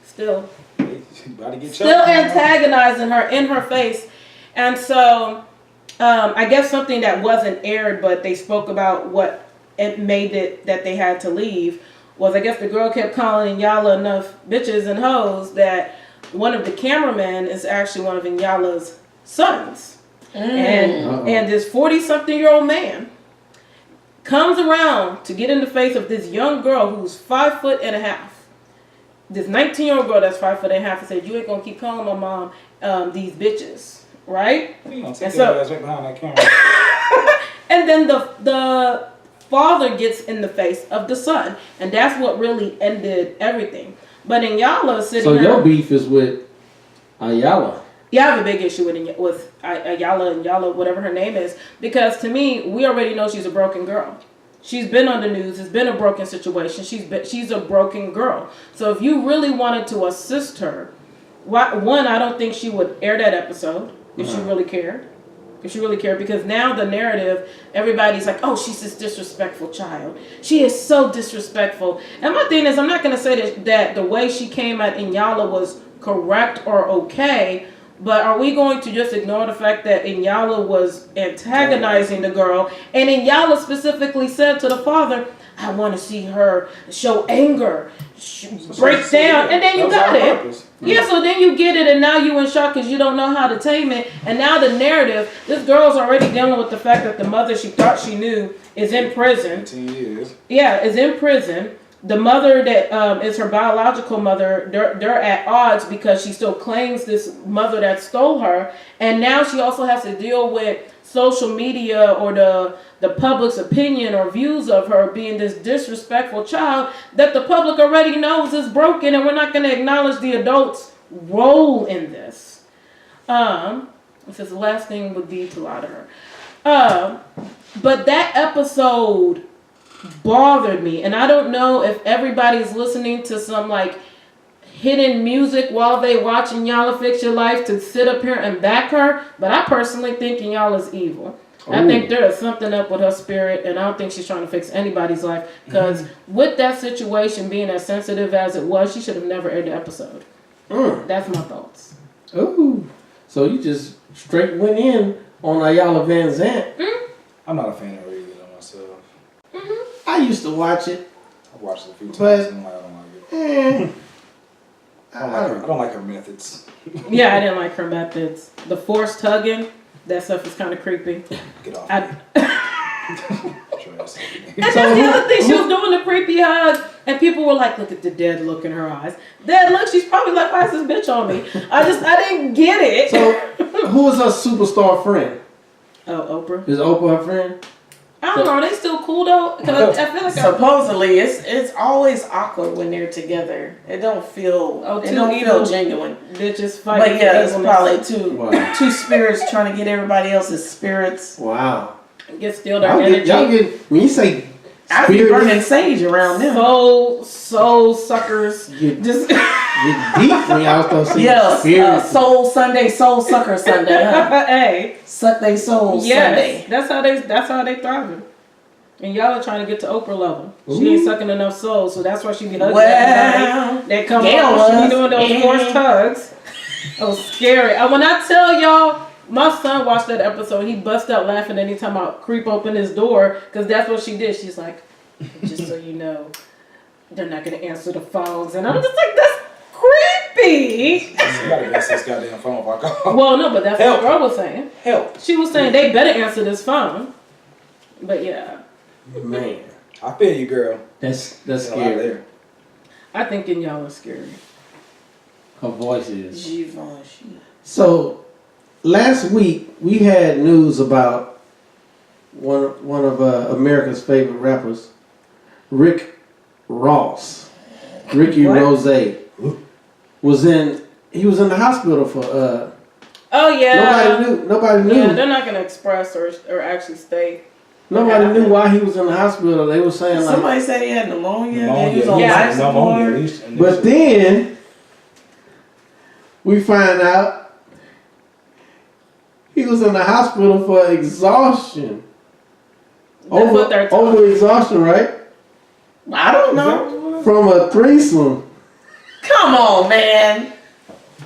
Still antagonizing her in her face. And so, I guess something that wasn't aired, but they spoke about what it made it that they had to leave, was I guess the girl kept calling Lyanla enough bitches and hoes that one of the cameramen is actually one of Lyanla's sons. And this 40-something-year-old man comes around to get in the face of this young girl who's 5'1.5". This 19-year-old girl that's 5'1.5" and said, "You ain't gonna keep calling my mom these bitches, right?" You gonna take your ass right behind that camera. And then the father gets in the face of the son, and that's what really ended everything. But Lyanla sitting So there, your beef is with Ayala. yeah, I have a big issue with Lyanla and Yala, whatever her name is, because to me, we already know she's a broken girl. She's been on the news. It's been a broken situation. She's a broken girl. So if you really wanted to assist her, one, I don't think she would air that episode if she really cared. If she really cared, because now the narrative, everybody's like, "Oh, she's this disrespectful child. She is so disrespectful." And my thing is, I'm not going to say that the way she came at Lyanla was correct or okay, but are we going to just ignore the fact that Lyanla was antagonizing the girl? And Lyanla specifically said to the father, "I want to see her show anger, break down," and then you got it. Yeah, so then you get it, and now you in shock because you don't know how to tame it. And now the narrative, this girl's already dealing with the fact that the mother she thought she knew is in prison. 10 years. Yeah, is in prison. The mother that is her biological mother, they're at odds because she still claims this mother that stole her. And now she also has to deal with social media or the public's opinion or views of her being this disrespectful child that the public already knows is broken, and we're not going to acknowledge the adults' role in this. Because the last thing would be to lie to her. But that episode bothered me, and I don't know if everybody's listening to some like hidden music while they watching Lyanla Fix Your Life to sit up here and back her, but I personally think Lyanla's evil. I think there is something up with her spirit, and I don't think she's trying to fix anybody's life, because with that situation being as sensitive as it was, she should have never aired the episode. That's my thoughts. Ooh. So you just straight went in on Lyanla Vanzant. I'm not a fan of her either myself. I used to watch it. I've watched it a few times. But- and I don't like it. I don't like her methods. Yeah, I didn't like her methods. The forced hugging, that stuff is kind of creepy. Get off. And Trash. that's the other thing, she was doing the creepy hug, and people were like, "Look at the dead look in her eyes." Dead look, she's probably like, "Why is this bitch on me?" I didn't get it. So who is her superstar friend? Oh, Oprah. Is Oprah her friend? I don't know. Are they still cool though? Because I feel like Supposedly, it's always awkward when they're together. It don't feel genuine. bitches fighting. But yeah, it's probably two Wow. two spirits trying to get everybody else's spirits. Wow. Get steal their energy. Y'all get, when you say I be spirits, burning sage around them. Soul suckers. get Just deep when y'all start saying Yes, spirits. Soul Sunday, Soul Sucker Sunday, huh? hey. Suck they souls Sunday. Yes, that's how they thriving. And y'all are trying to get to Oprah level. She ain't sucking enough soul, so that's why she be hugging everybody. They come up, she be doing those forced hugs. It was scary. And when I tell y'all, my son watched that episode. He bust out laughing anytime I creep open his door, because that's what she did. She's like, "Just so you know, they're not gonna answer the phones," and I'm just like, "That's creepy." You gotta answer this goddamn phone if I call. Well, no, but that's what the girl was saying. Help. She was saying they better answer this phone. But yeah, Man, I feel you, girl. that's There's a lot scary. there. I think y'all are scary. Her voice is. Givenchy. So last week we had news about one of America's favorite rappers, Rick Ross, Ricky What? Rose, was in the hospital for Oh yeah. nobody knew Yeah, they're not gonna express or actually state. nobody knew why he was in the hospital. They were saying like, Somebody said he had pneumonia. Then he was on Yeah. life Pneumonia, at support. least. but then we find out he was in the hospital for exhaustion. That's what they're talking. Over exhaustion, right? I don't know. From a threesome. Come on, man.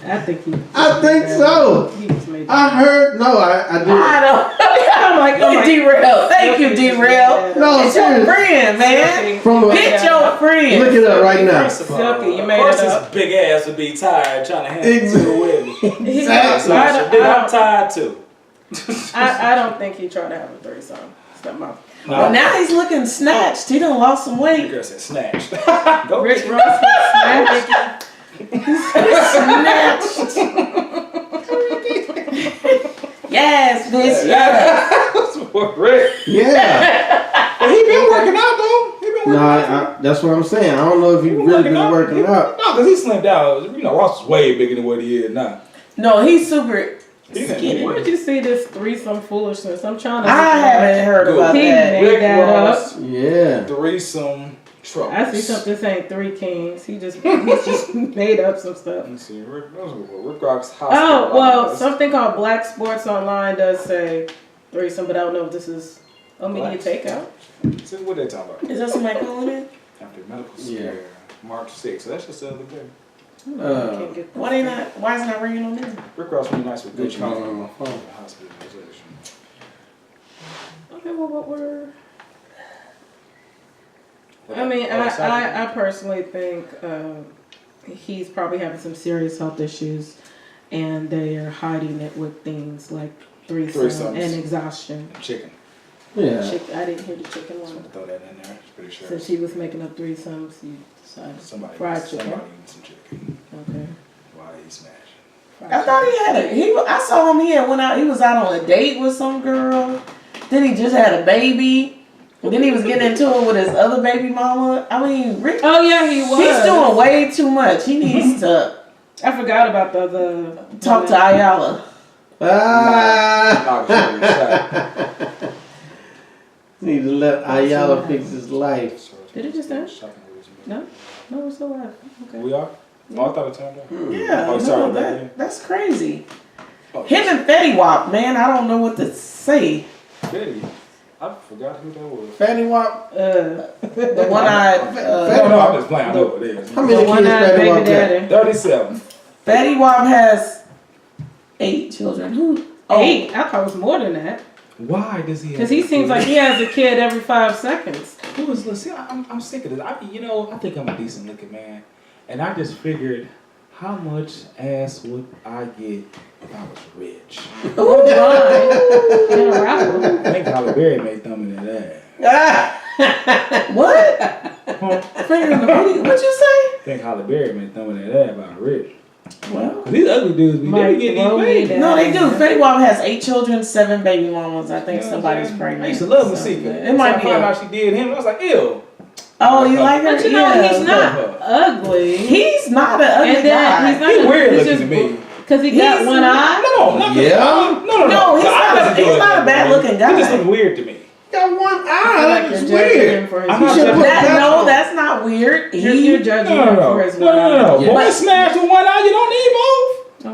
I think he. I think so. He was made. I heard, no, I didn't. I don't. Come Look at D-Rail. Thank you, D-Rail. No, It's your serious. friend, man. From Get your friend. Look it up right now. Silky, you made Of course, it his up. big ass would be tired trying to handle two women. Exactly. I'm tired too. I don't think he tried to have a threesome. Stepmom. Well, now he's looking snatched. He done lost some The weight. girl said snatched. Go. Rick Ross was snatched. Yes, bitch. Yeah. Rick. Yeah. But he been working out though. He been working out. No, that's what I'm saying. I don't know if he really been working out. No, because he slimmed out. You know, Ross is way bigger than what he is now. No, he's super He's skinny. Where did you see this threesome foolishness? I'm trying to. I haven't heard about He that. made Rick that Ross, up. Yeah. threesome troubles. I see something saying 3 kings. He's just made up some stuff. Let me see. Rick Ross hospital. Oh, well, something called Black Sports Online does say threesome, but I don't know if this is immediate takeout. See what they talking about? Is that somebody calling it? After medical Yeah. scare, March 6th. So that's just the other day. Can't get Why they not? Why is it not ringing on there? Rick Ross really nice with They Gucci calling Mane. on my phone. Hospitalization. Okay, well, what we're. I mean, I personally think he's probably having some serious health issues, and they are hiding it with things like threesome and exhaustion. Chicken. Yeah. I didn't hear the chicken Just one. want to throw that in there. Pretty sure. Since he was making up threesomes, he decided fried chicken. Somebody eating some chicken. Okay. Why he smashed? I thought he had I saw him. He was out on a date with some girl. Then he just had a baby. And then he was getting into it with his other baby mama. I mean, Rick. Oh yeah, he was. He's doing way too much. He needs to I forgot about the other. talk to Ayala. Need to let Ayala fix his life. Did it just end? No, we're still live. Okay. We are? Oh, I thought it turned off. Yeah, Oh, sorry, that's crazy. Oh, Him and Fetty Wap, man, I don't know what to say. Betty. I forgot who that was. Fatty Wap. The one-eyed, No, I'm just playing. I know what it is. How many kids One-eyed Fatty baby Wap got? daddy. 37. Fatty Wap has 8 children. Who? 8? I thought it was more than that. Why does he? Because he seems like he has a kid every 5 seconds. Who is this? See, I'm sick of this. I think I'm a decent looking man, and I just figured, how much ass would I get if I was rich? Oh, right. In a rapper. I think Halle Berry made thumb in that ass. What? Finger in the booty. What you say? I think Halle Berry made thumb in that ass if I was rich. Well, Cause these ugly dudes, they Mike, be getting throw these me babies. down. no, they do. Fatty Wap has 8 children, 7 baby mamas. I think Yeah, somebody's I pregnant. used to love So, Masika. It might be. I found out she did him. I was like, ew. Oh, you like her? But you know, Yeah. he's not ugly. He's not an ugly And then guy. he's not He weird he's looking to me. Because he got He's one eye. No, not Yeah. No, he's not a bad-looking guy. He just look weird to me. Got one I eye. feel like That's you're judging weird. him for his I'm not should judging put That, that no, on. that's not weird. You're judging No, him no, for his no, one no, eye. no. Yeah. Boy, smash with one eye, you don't need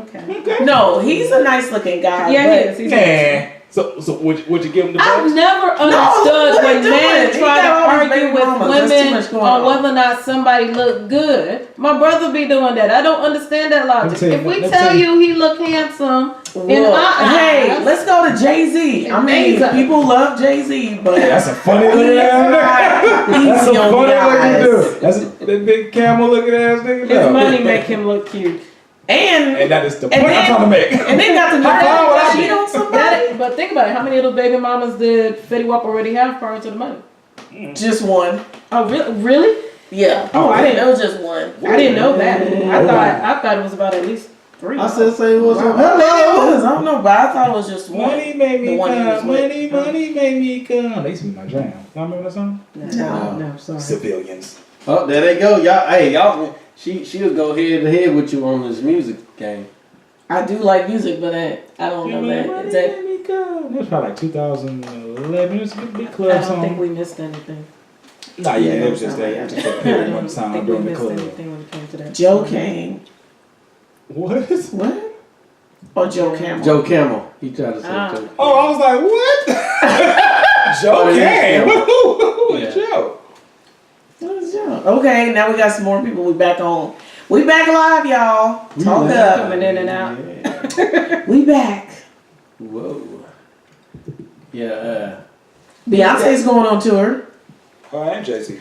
both. Okay. Okay. No, he's a nice looking guy. Yeah, but he is. He's Nah. So would you give him the I've votes? never what understood are when you men doing? try He to got all these argue baby with mamas. There's too women much going on on. whether or not somebody look good. My brother be doing that. I don't understand that logic. tell you- If we let me tell tell you- you he look handsome in Well, our eyes, hey, let's go to Jay-Z. I mean, Amazing. people love Jay-Z, but That's a funny looking he's ass nigga. not That's a easy on funny the looking eyes. dude. That's that big camel looking ass nigga. his No. money make him look cute. And that is the And point I'm then- trying to make. And then got the How far would I nerve to be? cheat on somebody. But think about it. How many of those baby mamas did Fetty Wap already have prior to the money? Just one. Oh, really? Really? Yeah. Oh, I didn't It was just one. I didn't know that. I thought it was about at least 3. I said, say what's up. Maybe it Hello. was. I don't know, but I thought it was just one. Money made me The one he was come. with. Money made me come. That used to be my jam. Y'all remember that song? No, sorry. Civilians. Oh, there they go. Y'all, hey, y'all. She'll go head to head with you on this music game. I do like music, but I don't know that. Money Is that made me come. It was probably like 2011. It was a big I club don't song. think we missed anything. Nah, yeah, it was just Yeah. that. Just I that period one don't time think we during the missed club. anything when it came to that. Joe Kane? What? What? Or Joe Camel? Joe Camel. He tried to say Ah. Joe. Oh, I was like, what? Joe Oh, yeah. Cam. Who Yeah. is Joe? What is Joe? Okay, now we got some more people. We back on. We back live, y'all. Talk back. up. Coming in and out. Yeah. We back. Whoa. Yeah. Beyonce's going on tour. Her and Jay-Z.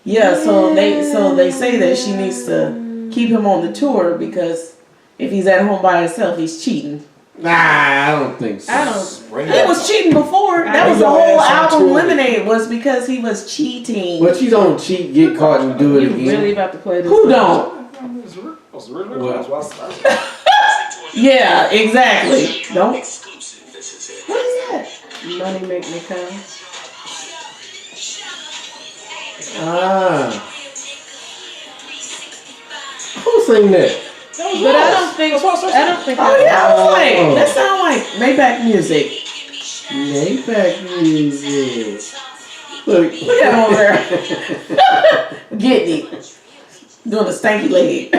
Yeah, so they say that she needs to keep him on the tour because if he's at home by himself, he's cheating. Nah, I don't think so. I don't. He was cheating before. That was the whole album. Lemonade was because he was cheating. But you don't cheat, get caught, and do it You again. really about to play this? Who don't? Yeah, exactly. Don't. What is that? Money make me come. Ah. Who sing that? But I don't think. Oh yeah, I was like, that sound like Maybach music. Maybach music. Look at him over there. Getting it. Doing the stanky leg.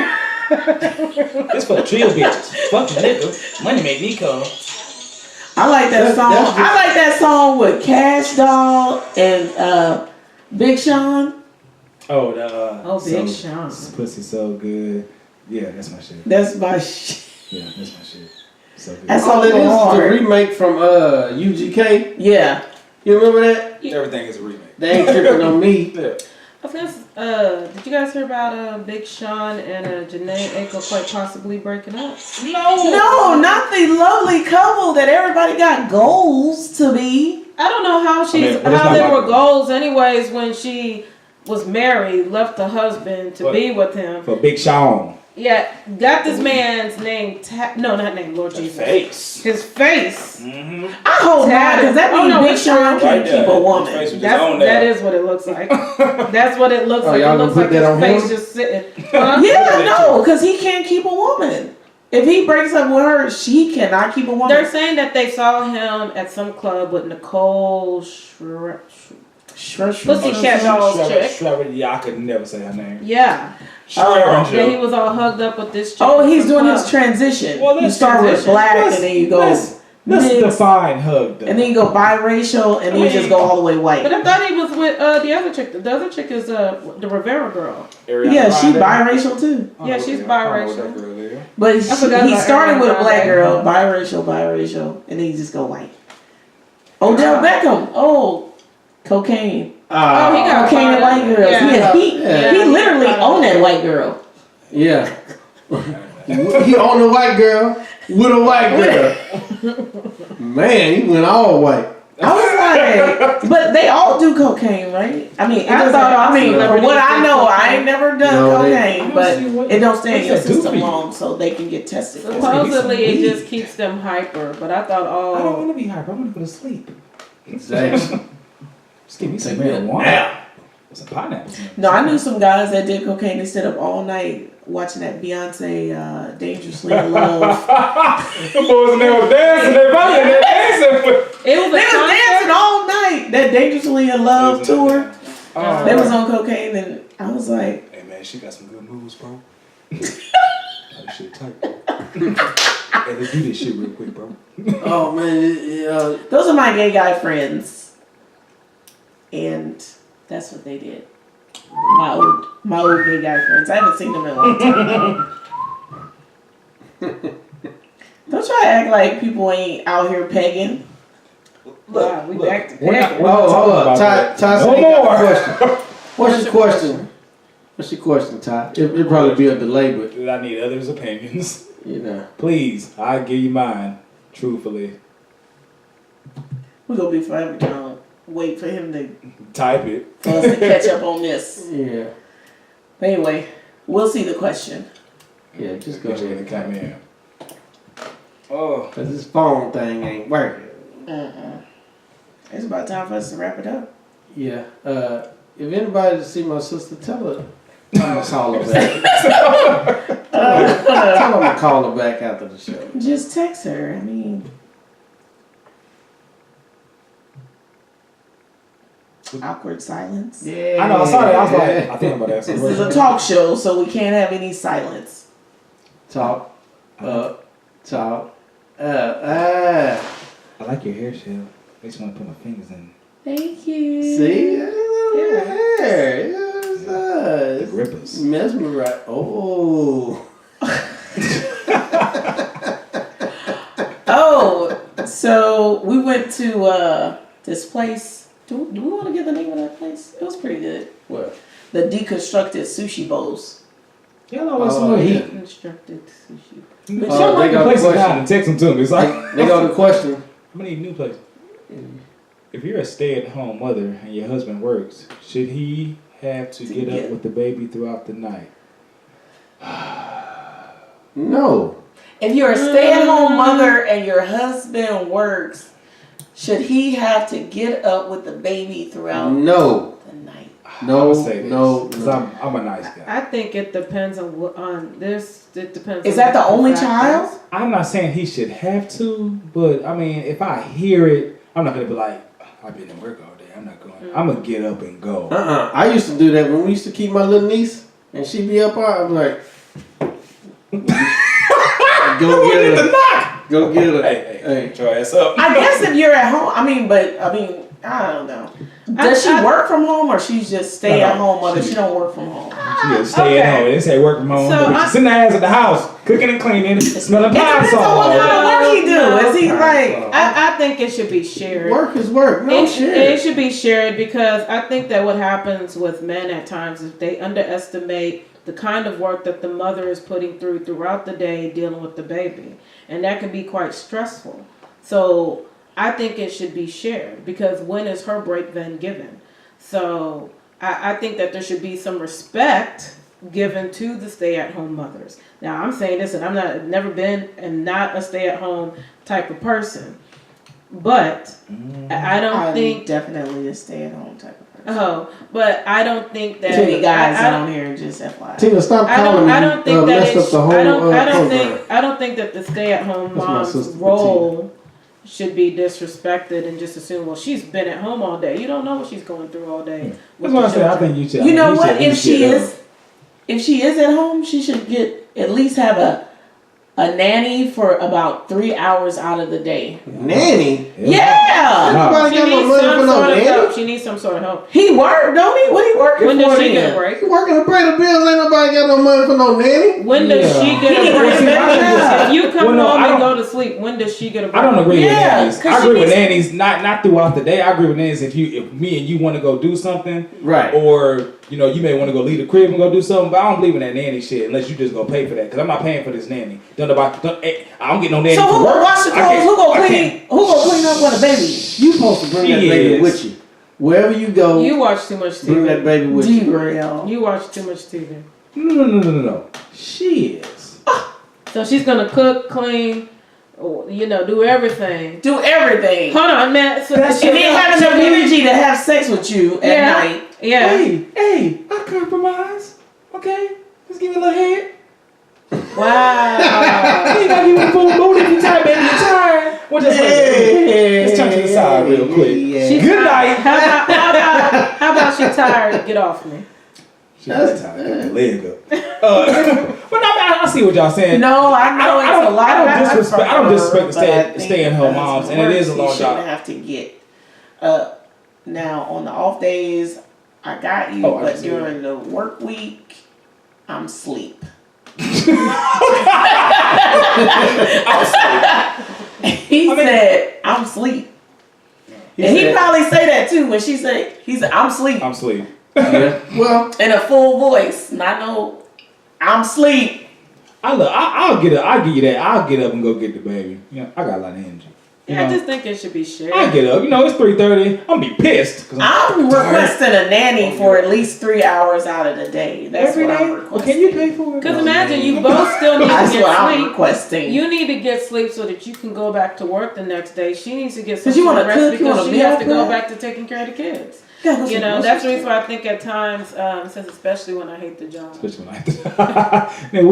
It's for the trio bitches. Fuck the nigga. Money make me come. I like that song. I like that song with Cash Doll and Big Sean. Oh, Big Sean. Pussy so good. Yeah, that's my shit. That's my shit. Yeah, that's my shit. So good. That's all it is hard. the remake from UGK. Yeah. You remember that? Everything is a remake. They ain't tripping on me. Yeah. Did you guys hear about Big Sean and Janae Aiko quite possibly breaking up? No, not the lovely couple that everybody got goals to be. I don't know how how there were goals anyways when she was married, left her husband to be with him. For Big Sean. Yeah, got this man's name. Not name, Lord Jesus. His face. Mm-hmm. I hope not, because that means Big Sean can't keep a woman. That is what it looks like. That's what it looks like. Y'all It looks gonna put like that on his face him? just sitting. Yeah, no, because he can't keep a woman. If he breaks up with her, she cannot keep a woman. They're saying that they saw him at some club with Nicole Pussycat Dolls chick. Yeah, I could never say her name. Yeah. Yeah, he was all hugged up with this chick. Oh, he's doing his transition. Well, you start with black and then you go Let's define hug though. and then you go biracial and then you just go all the way white. But I thought he was with the other chick. The other chick is the Rivera girl. Yeah, she's biracial too. Yeah, she's biracial. But he started with a black girl, biracial, and then you just go white. Odell Beckham. Oh, cocaine. He got cocaine and white girls. Yeah. He literally owned that white girl. Yeah. He owned a white girl with a white girl. Man, he went all white. I was like, but they all do cocaine, right? I mean, from what I know, I ain't never done cocaine, but it don't stay in your system long, so they can get tested. Supposedly, it just keeps them hyper, but I thought, I don't want to be hyper. I want to go to sleep. Exactly. Just give me some marijuana. Some pineapples. No, I knew some guys that did cocaine. They stayed up all night watching that Beyonce Dangerously in Love. The boys in there was dancing. They probably dancing. They was dancing all night. That Dangerously in Love tour. They was on cocaine, and I was like, "Hey man, she got some good moves, bro. That shit tight. Hey, let's do this shit real quick, bro." Oh man, those are my gay guy friends, and that's what they did. My old gay guy friends. I haven't seen them in a long time. Don't try to act like people ain't out here pegging. Look, we back to pegging. hold up. Ty, no more. What's your question? What's your question, Ty? It'll probably be a delay, but I need others' opinions. You know. Please, I'll give you mine. Truthfully. We're gonna be forever trying to wait for him to type it. For us to catch up on this. Yeah. But anyway, we'll see the question. Yeah, just go ahead and come in. Oh. Because this phone thing ain't working. It's about time for us to wrap it up. Yeah. If anybody see my sister, tell her I'm gonna call her back. Tell her to call her back after the show. Just text her. I mean, awkward silence. Yeah. I know. I saw that. I was like, I think about that. This is a talk show, so we can't have any silence. Talk. Talk. I like your hair, Shell. Makes me want to put my fingers in. Thank you. See? Yeah. The grippers. Mesmerize. Oh. So we went went to this place. Do we want to give the name of that place? It was pretty good. What? The deconstructed sushi bowls. Y'all always Oh, want yeah. heat. Constructed sushi. But Oh, y'all they like the got a places question. down and text them to me. It's like, They got a question. I'm gonna need new places. If you're a stay-at-home mother and your husband works, should he have to get up with the baby throughout the night? No. If you're a stay-at-home mother and your husband works, should he have to get up with the baby throughout No. the night? No. I would say this, No. 'cause No. I'm a nice guy. I think it depends on this. It depends. Is on that the only factors. child? I'm not saying he should have to, but I mean, if I hear it, I'm not gonna be like, I've been at work all day. I'm not going. I'm gonna get up and go. I used to do that when we used to keep my little niece, and she'd be up. I'm like, go get her. Go get her. Hey, get your ass up. I guess if you're at home, I don't know. Does she work from home or she's just stay at home mother? She don't work from home. She just stay at home. They say work from home. So But she's sitting there at the house, cooking and cleaning, smelling It pine depends on what kind saw. of work he do. Is he like? I think it should be shared. Work is work. No It shit. should be shared because I think that what happens with men at times is they underestimate the kind of work that the mother is putting throughout the day dealing with the baby. And that can be quite stressful. So I think it should be shared because when is her break then given? So I think that there should be some respect given to the stay-at-home mothers. Now I'm saying this, and I've never been and not a stay-at-home type of person, but I don't I'm think. definitely a stay-at-home type of person. Oh, but I don't think that. Too many guys I don't- on here, just FYI. Tina, stop calling me. I don't think that messed up the whole I don't program. think that the stay-at-home That's my mom's sister, role should be disrespected and just assume, well, she's been at home all day. You don't know what she's going through all day. with That's what I the say. I children. think you should. You know you what? should- you If she should, is at home, she should get at least have a nanny for about 3 hours out of the day. Nanny? Yeah. Nobody She got no needs money some for no sort of nanny. help. She needs some sort of help. He work, don't he? What he working When for does she get a then? break? You working to pay the bills, ain't nobody got no money for no nanny. When does she get He a break? needs a better job. If you come Well, no, home I and don't- go to sleep, when does she get a break? I don't agree with Yeah, nannies. 'cause I she agree with needs- nannies, not throughout the day. I agree with nannies if me and you want to go do something, Right. or you may want to go leave the crib and go do something. But I don't believe in that nanny shit unless you just go pay for that. Because I'm not paying for this nanny. I don't get no nanny. So for who work. gonna wash the I clothes? can't- Who gonna I clean? can't- Who gonna clean up with a baby? You supposed to bring that She baby is. with you. Wherever you go, You watch too much bring that TV. baby with you. Derail. You watch too much TV. No. She is. So she's gonna cook, clean, do everything. Do everything. Hold on, man. So And then have enough energy to have sex with you at Yeah. night. Yeah. Hey, I compromise. Okay, let's give me a little head. Wow. You ain't gotta give me the full booty if you tired, baby. You tired. We'll just let's turn to the side real quick. Yeah. She's Good night. How about she tired? Get off me. She was tired. Got the leg up. But I see what y'all saying. No, I know it's a lot. I don't disrespect. I don't disrespect the but I think stay-at-home that's moms, and it is a worse. long You shouldn't job. have to get up. Now on the off days, I got you, Oh, I but see. during the work week, I'm sleep. He said, "I'm sleep," and he probably say that too when she said, "He said I'm sleep." I'm asleep. Yeah. Well, In a full voice, not no, I'm sleep. I'll get up. I'll give you that. I'll get up and go get the baby. I got a lot of energy. I just think it should be shared. I get up. It's 3:30. I'm gonna be pissed. 'Cause I'm tired. requesting a nanny for at least 3 hours out of the day. That's Every what I'm day. requesting. Well, can you pay for it? Because imagine you both still need to That's what get I'm sleep. requesting. You need to get sleep so that you can go back to work the next day. She needs to get some 'Cause you sort wanna of rest cook, you because wanna she meal has to go prep. back to taking care of the kids. Yeah, go some That's the groceries. reason why I think at times, since especially when I hate the job. Especially like that. Man,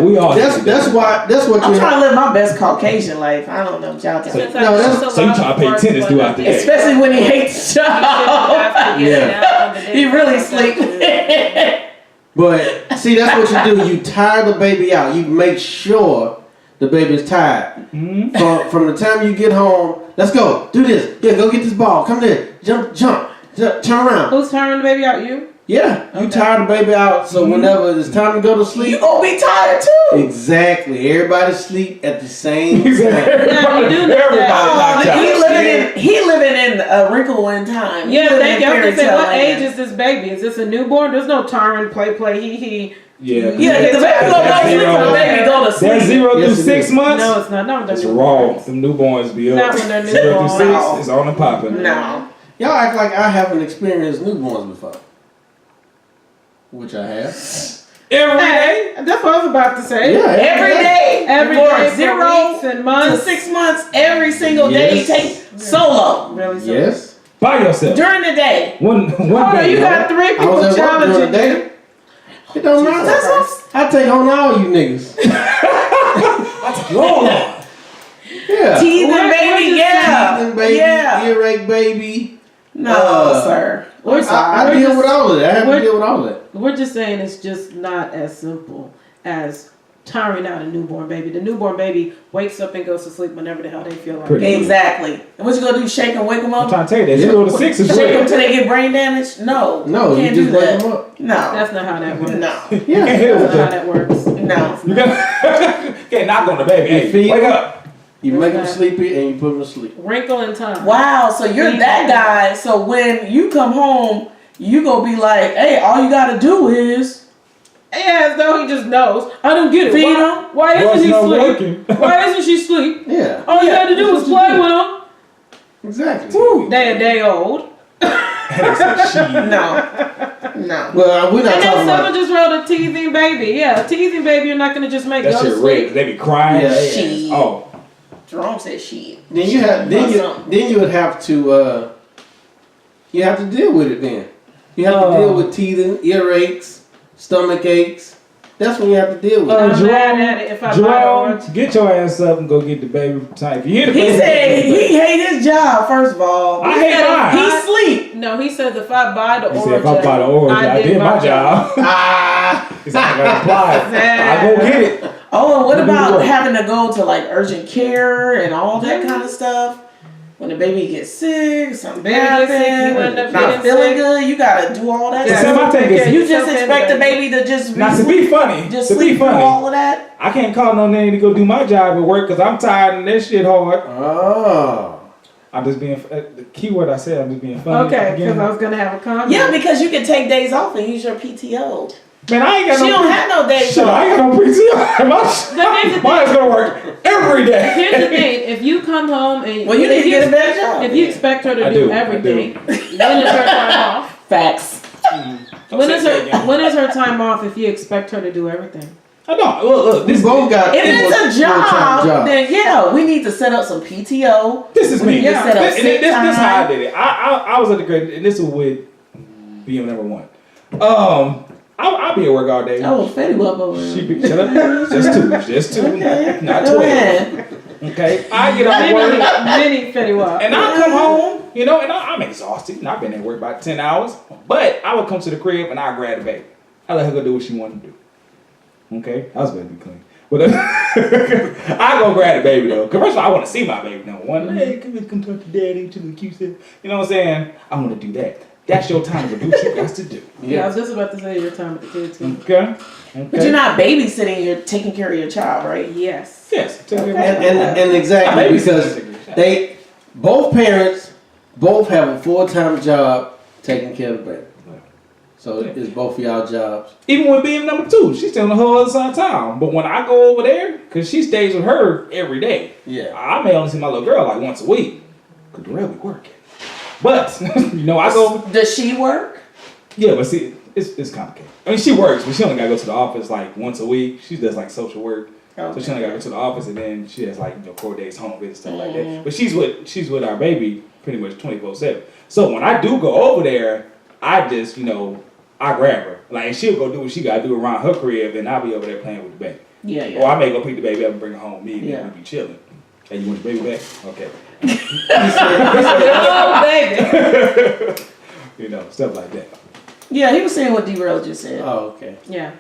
we all. that's why. That's what I'm you. trying to live my best Caucasian life. I don't know what y'all talking Since about. I No, do that's- so you lot trying to of pay work tennis when throughout I the do- day. Especially when he hates the You shouldn't job. have to get Yeah. it out on the day. He really sleep. But see, that's what you do. You tire the baby out. You make sure the baby's tired. Mm-hmm. From the time you get home, let's go. Do this. Yeah, go get this ball. Come there. Jump. Turn around. Who's tiring the baby out? You? Yeah, you tire the baby out, so whenever it's time to go to sleep, You gonna be tired too. exactly. Everybody sleep at the same time. Yeah, you do know that. Oh, he living in a wrinkle in time. He Yeah, living thank in you. I was fairy gonna say, tale what land. age is this baby? Is this a newborn? There's no tiring, play, he. Yeah. Yeah, the baby go to sleep. The baby go to sleep. That's 0 Yes, through it 6 is. months. No, it's not. No, It's they're raw. newborns. Them newborns be up. Not when they're 0 through 6 newborns. is on and popping. No. Y'all act like I haven't experienced newborns before, which I have. Every day. Hey, that's what I was about to say. Yeah, Every day, Every for day, 0 for weeks and to months. 6 months, every single day, Yes. take solo Really? So Yes. By yourself. during the day. One Hold on, baby. you got 3 I was people at work during challenging the you. day. It don't matter. That's what I take on all you niggas. Lord. Yeah. teething What baby, you yeah. Teething baby, Yeah. earache baby. No, sir. We're I'm sorry. I We're deal just- with all of that. I have to we're- deal with all of that. We're just saying it's just not as simple as tiring out a newborn baby. The newborn baby wakes up and goes to sleep whenever the hell they feel like Pretty it. Exactly. And what you gonna do? Shake them, wake them I'm up? trying to tell you that 0 to 6 is Shake them real. till they get brain damage? No. No, you can't just do wake that. them up. No. That's not how that works. No. You can't hit it That's with not how that. that works. No. You can't knock on the baby. You Hey, feed wake them. up. You make them Okay. sleepy and you put them to sleep. Wrinkle in time. Wow, so you're that guy. So when you come home, you gonna be like, hey, all you gotta do is Yeah, as though he just knows. I don't get it. Feed Why, him. why What's isn't he not sleep? working? Why isn't she sleep? Yeah. All you had to do was play with him. Exactly. They a day old. no. No. Well, we're not And then talking someone about. just wrote a teething baby. Yeah, a teething baby you're not gonna just make That go to shit sleep. red. They be crying. Yeah. Shit. Oh. Jerome said shit. Then you have. Then you would have to. You have to deal with it. Then you have to deal with teething, earaches, stomach aches. That's when you have to deal with it. I'm mad at it if I buy Jerome, orange. get your ass up and go get the baby time. If you hear the He baby, said he hate his job, first of all. I hate mine. He sleep. No, he says if I buy the He orange, said if I buy the orange, I did my job. Ah. He said I gotta apply. I go get it. Oh, and what Let me about work. having to go to like urgent care and all that kind of stuff? When the baby gets sick, something Baby gets sick, happens, you end up not getting feeling sick. good, you gotta do all that. Yeah. stuff. So my take is- You just expect the baby to just Now to be funny, just to be sleep through funny, all of that. I can't call no name to go do my job at work because I'm tired and that shit hard. Oh. I'm just being the key word I said. I'm just being funny. Okay, because Again. I was gonna have a comment. Yeah, because you can take days off and use your PTO. Man, I ain't got She no. don't have no days Shit, I off. ain't got no PTO. here's the Mine's gonna work every day. Here's the thing: if you come home and Well, you need to get a better job. if you expect her to I do do, I everything, when is her time off? Facts. When is her time off? If you expect her to do everything, I don't. Look, We this both got. If it's a full-time job, then yeah, we need to set up some PTO. This is We me. need to set up This sick how I time. did it. I was at the grade, and this was with BM number 1. I'll be at work all day. Oh, Fetty Wap over She there. be, shut up. Just two, Okay. not Go 12. ahead. Okay, I get off work many Fetty Wap. and I come home, and I'm exhausted. And I've been at work about 10 hours, but I would come to the crib and I grab the baby. I let her go do what she wanted to do. Okay, I was better be clean. But I go grab the baby though. Cause first of all, I want to see my baby. Number one, hey, come talk to daddy, to the cute stuff. You know what I'm saying? I want to do that. That's your time to do what you got to do. Yeah, I was just about to say your time with the kids. Too. Okay. But you're not babysitting, you're taking care of your child, right? Yes. Yes. And exactly because they both parents both have a full-time job taking care of the baby. So it's both of y'all jobs. Even with being number 2, she's still on the whole other side of town. But when I go over there, because she stays with her every day, Yeah. I may only see my little girl like once a week. Because the real be working. But, I go, Does she work? yeah, but see, it's complicated. I mean, she works, but she only got to go to the office like once a week. She does like social work. So she only got to go to the office and then she has like, 4 days home visits, stuff like that. But she's with our baby pretty much 24/7. So when I do go over there, I just, I grab her. Like, and she'll go do what she got to do around her crib, and I'll be over there playing with the baby. Yeah, yeah. Or I may go pick the baby up and bring her home. Me and Yeah. we be chilling. Hey, you want the baby back? Okay. Oh, baby. Stuff like that. Yeah, he was saying what D-Rail just said. Oh, okay. Yeah.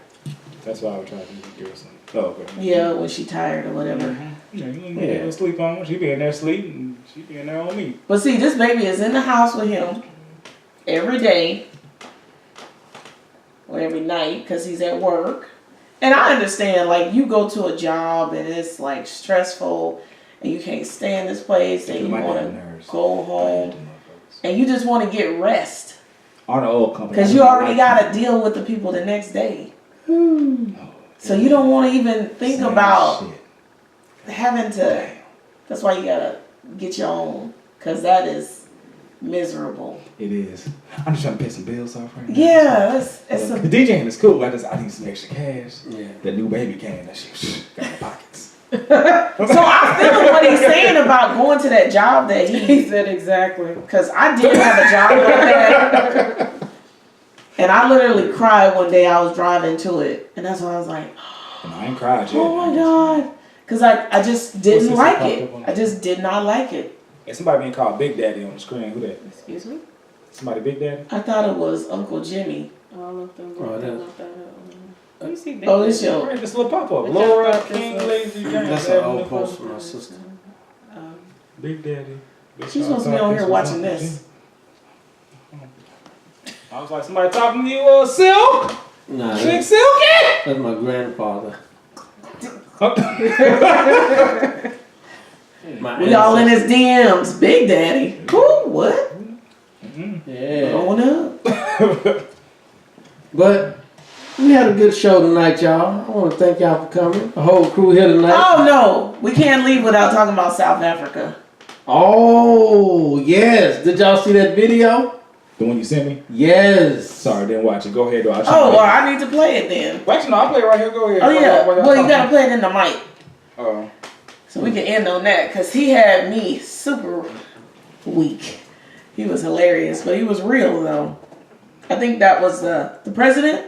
That's why I would try to do something. Oh, okay. Yeah, when she tired or whatever. Yeah, you ain't gonna sleep on her. She be in there sleeping, and she be in there on me. But see, this baby is in the house with him every day. or every night because he's at work. And I understand, like, you go to a job and it's like stressful and you can't stay in this place and you want to go home and you just want to get rest. On the old company. Because you already got to deal with the people the next day. So you don't want to even think about having to. That's why you got to get your own. Because that is miserable. It is. I'm just trying to pay some bills off right now. Yeah, the DJing is cool. I need some extra cash. Yeah. The new baby came. That shit got my pockets. So I feel what he's saying about going to that job that He said exactly. Because I did have a job like that. And I literally cried one day. I was driving to it. And that's why I was like, and I ain't cried yet. oh my God. Because I just didn't like it. I just did not like it. And somebody being called Big Daddy on the screen. Who that? Excuse me? Somebody Big Daddy? I thought it was Uncle Jimmy. All of them. Oh, this your. Right, this little pop-up. Let's Laura just King drop this Lazy That's an old post from my sister. Big Daddy. She's supposed to be on here watching this. I was like, somebody talking to you, Silk? Nah, Big Silky? that's my grandfather. We all in his DMs. Big Daddy. Who? What? Yeah. Growing up. But we had a good show tonight, y'all. I want to thank y'all for coming. The whole crew here tonight. Oh, no. We can't leave without talking about South Africa. Oh, yes. Did y'all see that video? The one you sent me? Yes. Sorry, didn't watch it. Go ahead, though. Oh, well, I need to play it then. Well, actually, no, I'll play it right here. Go ahead. Oh, yeah. Well, you got to play it in the mic. Oh. So we can end on that because he had me super weak. He was hilarious, but he was real, though. I think that was the president.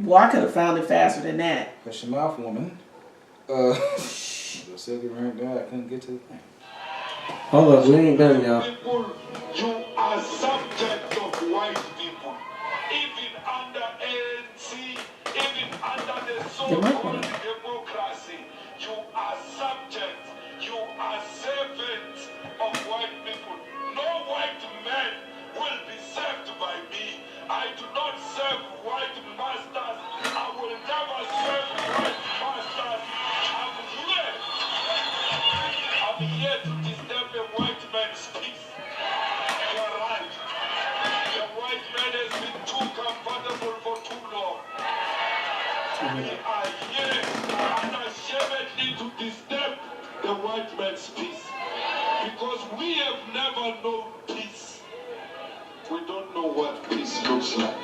Well, I could have found it faster than that. Hush your mouth, woman. Silky right there. I couldn't get to the thing. Hold up, we ain't done, y'all. People, you are subject of white people. Even under ANC, even under the so-called democracy, you are subject, you are servants of white people. No white man will be served by me. I do not serve white masters. I will never serve white masters. I'm here to disturb the white man's peace. You are right. The white man has been too comfortable for too long. We are here unashamedly to disturb the white man's peace. Because we have never known peace. We don't know what peace looks like.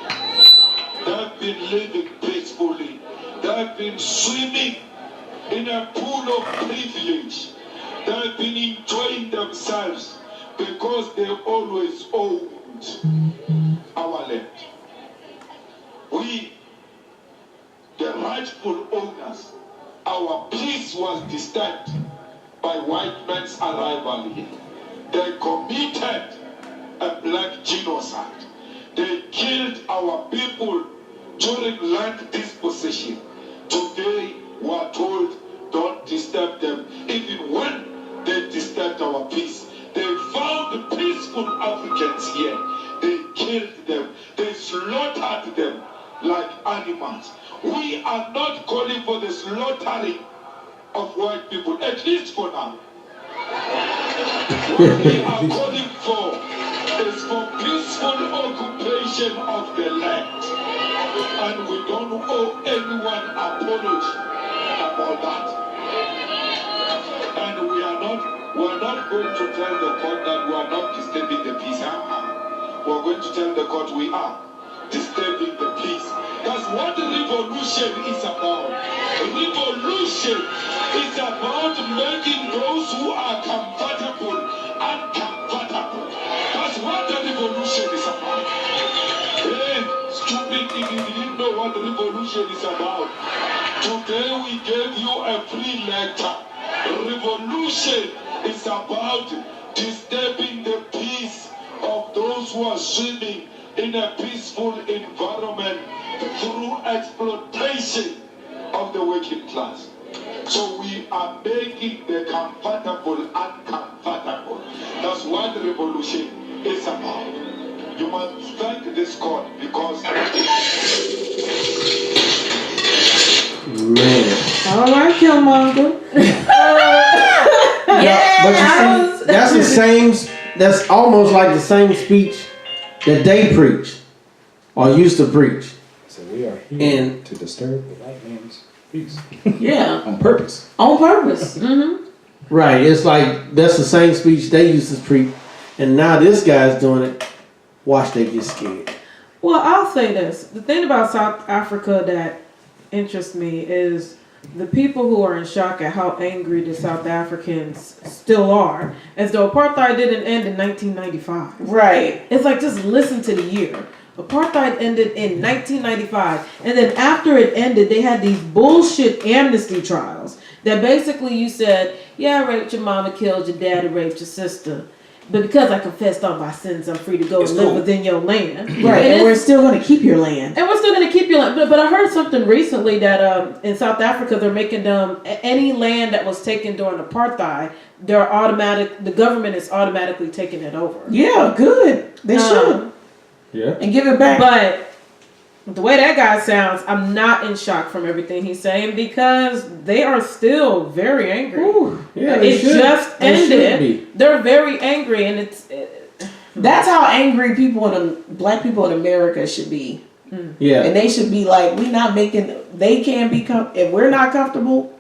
They've been living peacefully. They've been swimming in a pool of privilege. They've been enjoying themselves because they always owned our land. We, the rightful owners, our peace was disturbed by white man's arrival here. They committed a black genocide. They killed our people during land dispossession. Today we are told don't disturb them. Even when they disturbed our peace, they found peaceful Africans here. They killed them. They slaughtered them like animals. We are not calling for the slaughtering of white people, at least for now. What we are calling for is for peaceful occupation of the land. And we don't owe anyone apology about that. And we're not going to tell the court that we are not disturbing the peace. We're going to tell the court we are disturbing the peace. That's what revolution is about. Revolution is about making those who are comfortable uncomfortable. That's what the revolution is about. Hey, stupid if you didn't know what revolution is about. Today we gave you a free lecture. Revolution is about disturbing the peace of those who are swimming in a peaceful environment through exploitation of the working class. So we are making the comfortable uncomfortable. That's what revolution is about. You must thank this court because Man. All right, Killmonger. Yeah, but you see, that's the same. That's almost like the same speech that they preach or used to preach. So we are here to disturb the white man's peace. Yeah. On purpose. On purpose. Mm-hmm. Right. It's like that's the same speech they used to preach, and now this guy's doing it. Watch they get scared. Well, I'll say this. The thing about South Africa that interests me is the people who are in shock at how angry the South Africans still are, as though apartheid didn't end in 1995. Right. It's like, just listen to the year. Apartheid ended in 1995, and then after it ended, they had these bullshit amnesty trials that basically you said, yeah, I raped your mama, killed your daddy, raped your sister, but because I confessed all my sins, I'm free to go and live within your land. Right, and we're still going to keep your land. And we're still going to keep your land. But I heard something recently that in South Africa, they're making any land that was taken during apartheid, the government is automatically taking it over. Yeah, good. They should. Yeah. And give it back. But the way that guy sounds, I'm not in shock from everything he's saying because they are still very angry. Ooh, yeah, it just ended. They're very angry, and that's how angry black people in America should be. Yeah, and they should be like, we not making. They can't be if we're not comfortable,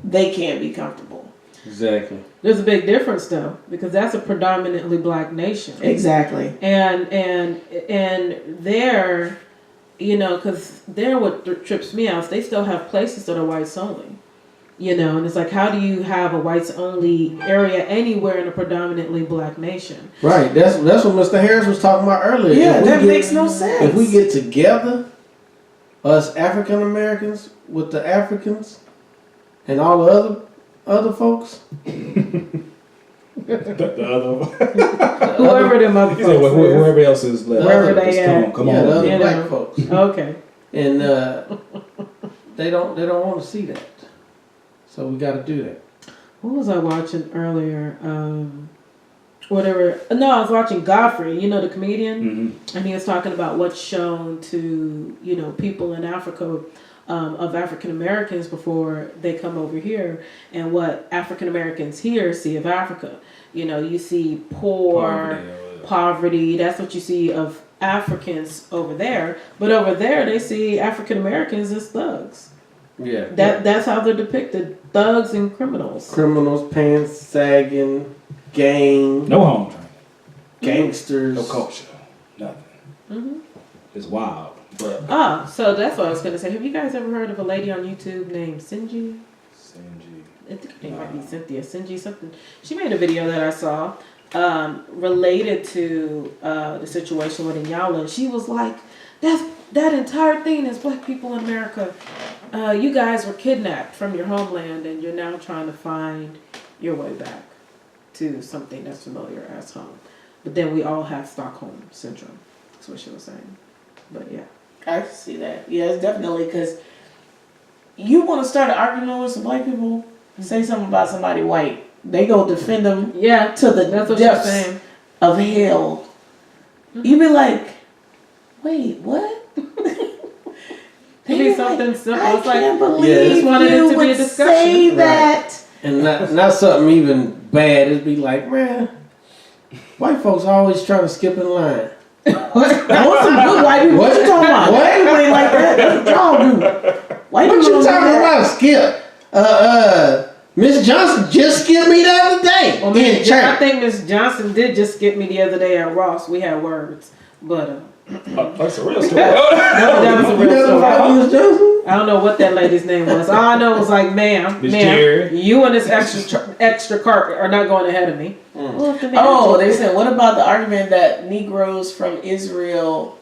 they can't be comfortable. Exactly. There's a big difference though, because that's a predominantly black nation. Exactly. And they're, because they're what trips me out. They still have places that are whites only. And it's like, how do you have a whites only area anywhere in a predominantly black nation? Right. That's what Mr. Harris was talking about earlier. Yeah, that makes no sense. If we get together, us African Americans with the Africans and all the other folks. The other whoever them other folks is. Whoever else is left. Wherever they at. Come on. The other black folks. Okay. And they don't want to see that. So we got to do that. What was I watching earlier? No, I was watching Godfrey, the comedian, and he was talking about what's shown to, people in Africa, of African Americans before they come over here, and what African Americans here see of Africa. You see poverty. That's what you see of Africans over there. But over there, they see African Americans as thugs. Yeah. That's how they're depicted. Thugs and criminals. Criminals, pants sagging, gang. No home training. Gangsters. No culture. Nothing. It's wild. But so that's what I was going to say. Have you guys ever heard of a lady on YouTube named Sinji? I think her name might be Cynthia. Sinji something. She made a video that I saw related to the situation with Lyanla. And she was like, that entire thing is black people in America. You guys were kidnapped from your homeland and you're now trying to find your way back to something that's familiar as home. But then we all have Stockholm Syndrome. That's what she was saying. But yeah. I can see that. Yeah, it's definitely because you want to start an argument with some black people, say something about somebody white. They go defend them to the depths of hell. You be like, wait, what? Maybe something simple. I can't believe just wanted it to be a discussion. Say that. And not something even bad. It'd be like, man, white folks always trying to skip in line. Those some good white people. What you talking about? White people ain't like that. That's what y'all do. White What people you talking about, Skip? Miss Johnson just skipped me the other day. Well, I think Miss Johnson did just skip me the other day at Ross. We had words. But that's a real story. that was a real story. Miss Johnson? I don't know what that lady's name was. All I know was like, ma'am, you and this extra cart are not going ahead of me. Oh, they said, what about the argument that Negroes from Israel,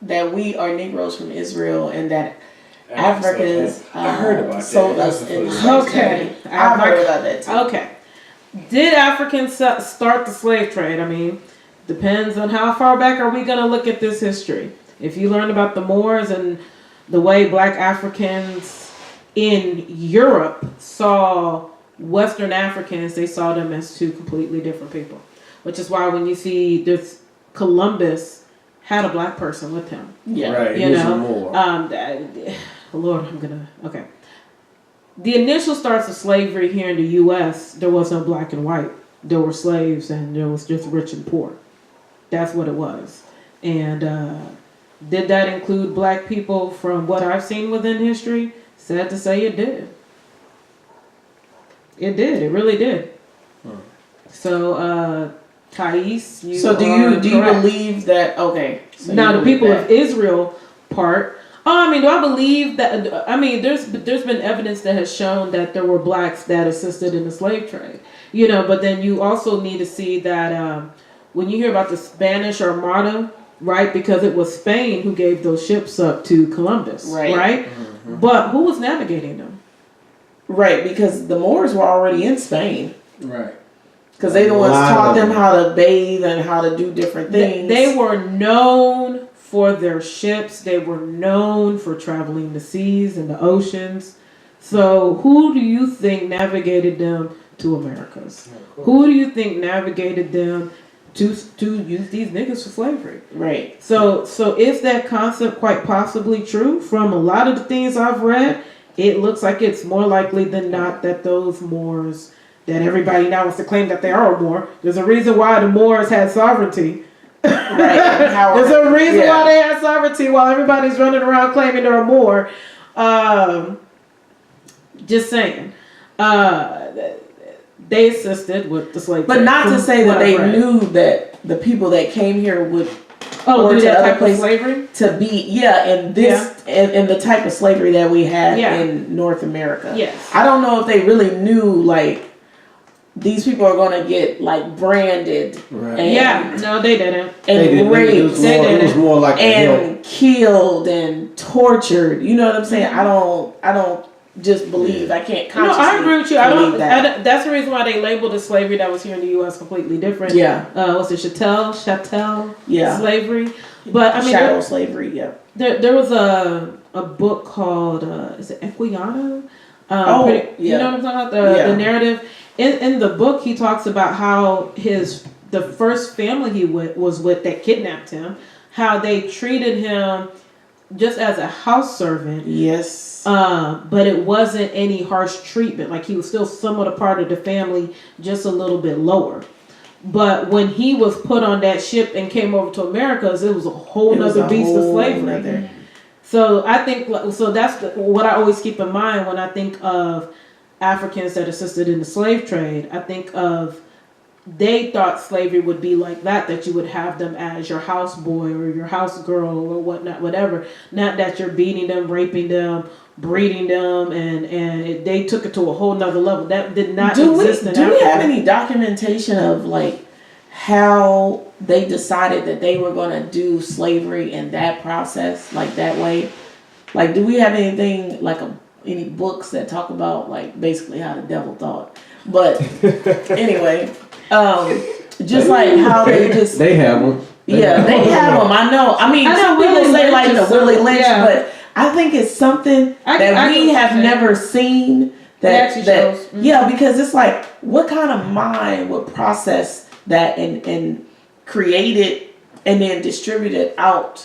that we are Negroes from Israel, and that Africans I heard about sold that. us in slavery? I've heard about that too. Okay. Did Africans start the slave trade? I mean, depends on how far back are we going to look at this history. If you learn about the Moors and the way black Africans in Europe saw Western Africans, they saw them as two completely different people. which is why when you see this Columbus had a black person with him. Yeah. Right. You It was know, more. Lord, okay. The initial starts of slavery here in the U.S., there was no black and white. There were slaves and there was just rich and poor. That's what it was. And did that include black people from what I've seen within history? Sad to say it did. It did. It really did. So, Thais, you So do you believe that? Okay. So now the people that. of Israel part. I mean, do I believe that? I mean, there's been evidence that has shown that there were blacks that assisted in the slave trade. You know, but then you also need to see that when you hear about the Spanish Armada, right? Because it was Spain who gave those ships up to Columbus, right? Mm-hmm. But who was navigating them? Right, because the Moors were already in Spain. Right. Because they the ones taught them how to bathe and how to do different things. They were known for their ships. They were known for traveling the seas and the oceans. So who do you think navigated them to Americas? Who do you think navigated them to use these niggas for slavery? Right. So is that concept quite possibly true? From a lot of the things I've read, it looks like it's more likely than not that those Moors, that everybody now wants to claim that they are a Moor. There's a reason why the Moors had sovereignty. Right. There's a reason why they had sovereignty while everybody's running around claiming they're a Moor. Just saying. They assisted with the slave trade. But not to say that they knew that the people that came here would do that type of slavery to be in this in the type of slavery that we had in North America. Yes. I don't know if they really knew like these people are gonna get like branded. Right. And, no, they didn't. And raped. It was more like and killed and tortured. You know what I'm saying? I don't just believe. I can't consciously. No, I agree with you. That. That's the reason why they labeled the slavery that was here in the U.S. completely different. Yeah. What's it? Chattel. Yeah. Slavery. But I mean, chattel slavery. Yeah. There was a book called is it Equiano? You know what I'm talking about? The narrative. In the book, he talks about how the first family he was with that kidnapped him, how they treated him just as a house servant. Yes. But it wasn't any harsh treatment. Like he was still somewhat a part of the family, just a little bit lower. But when he was put on that ship and came over to Americas, it was a whole nother beast of slavery. So I think that's what I always keep in mind when I think of Africans that assisted in the slave trade. I think of they thought slavery would be like that you would have them as your house boy or your house girl or whatnot, whatever. Not that you're beating them, raping them, breeding them, and they took it to a whole nother level. That did not exist in Africa. Do we have any documentation of like how they decided that they were going to do slavery in that process, like that way? Like, do we have anything like any books that talk about like basically how the devil thought? But anyway, just like how they have them. They have them. I know. I mean, some people say like the Willie Lynch, but I think it's something that we have never seen. Because it's like, what kind of mind would process that and create it and then distribute it out,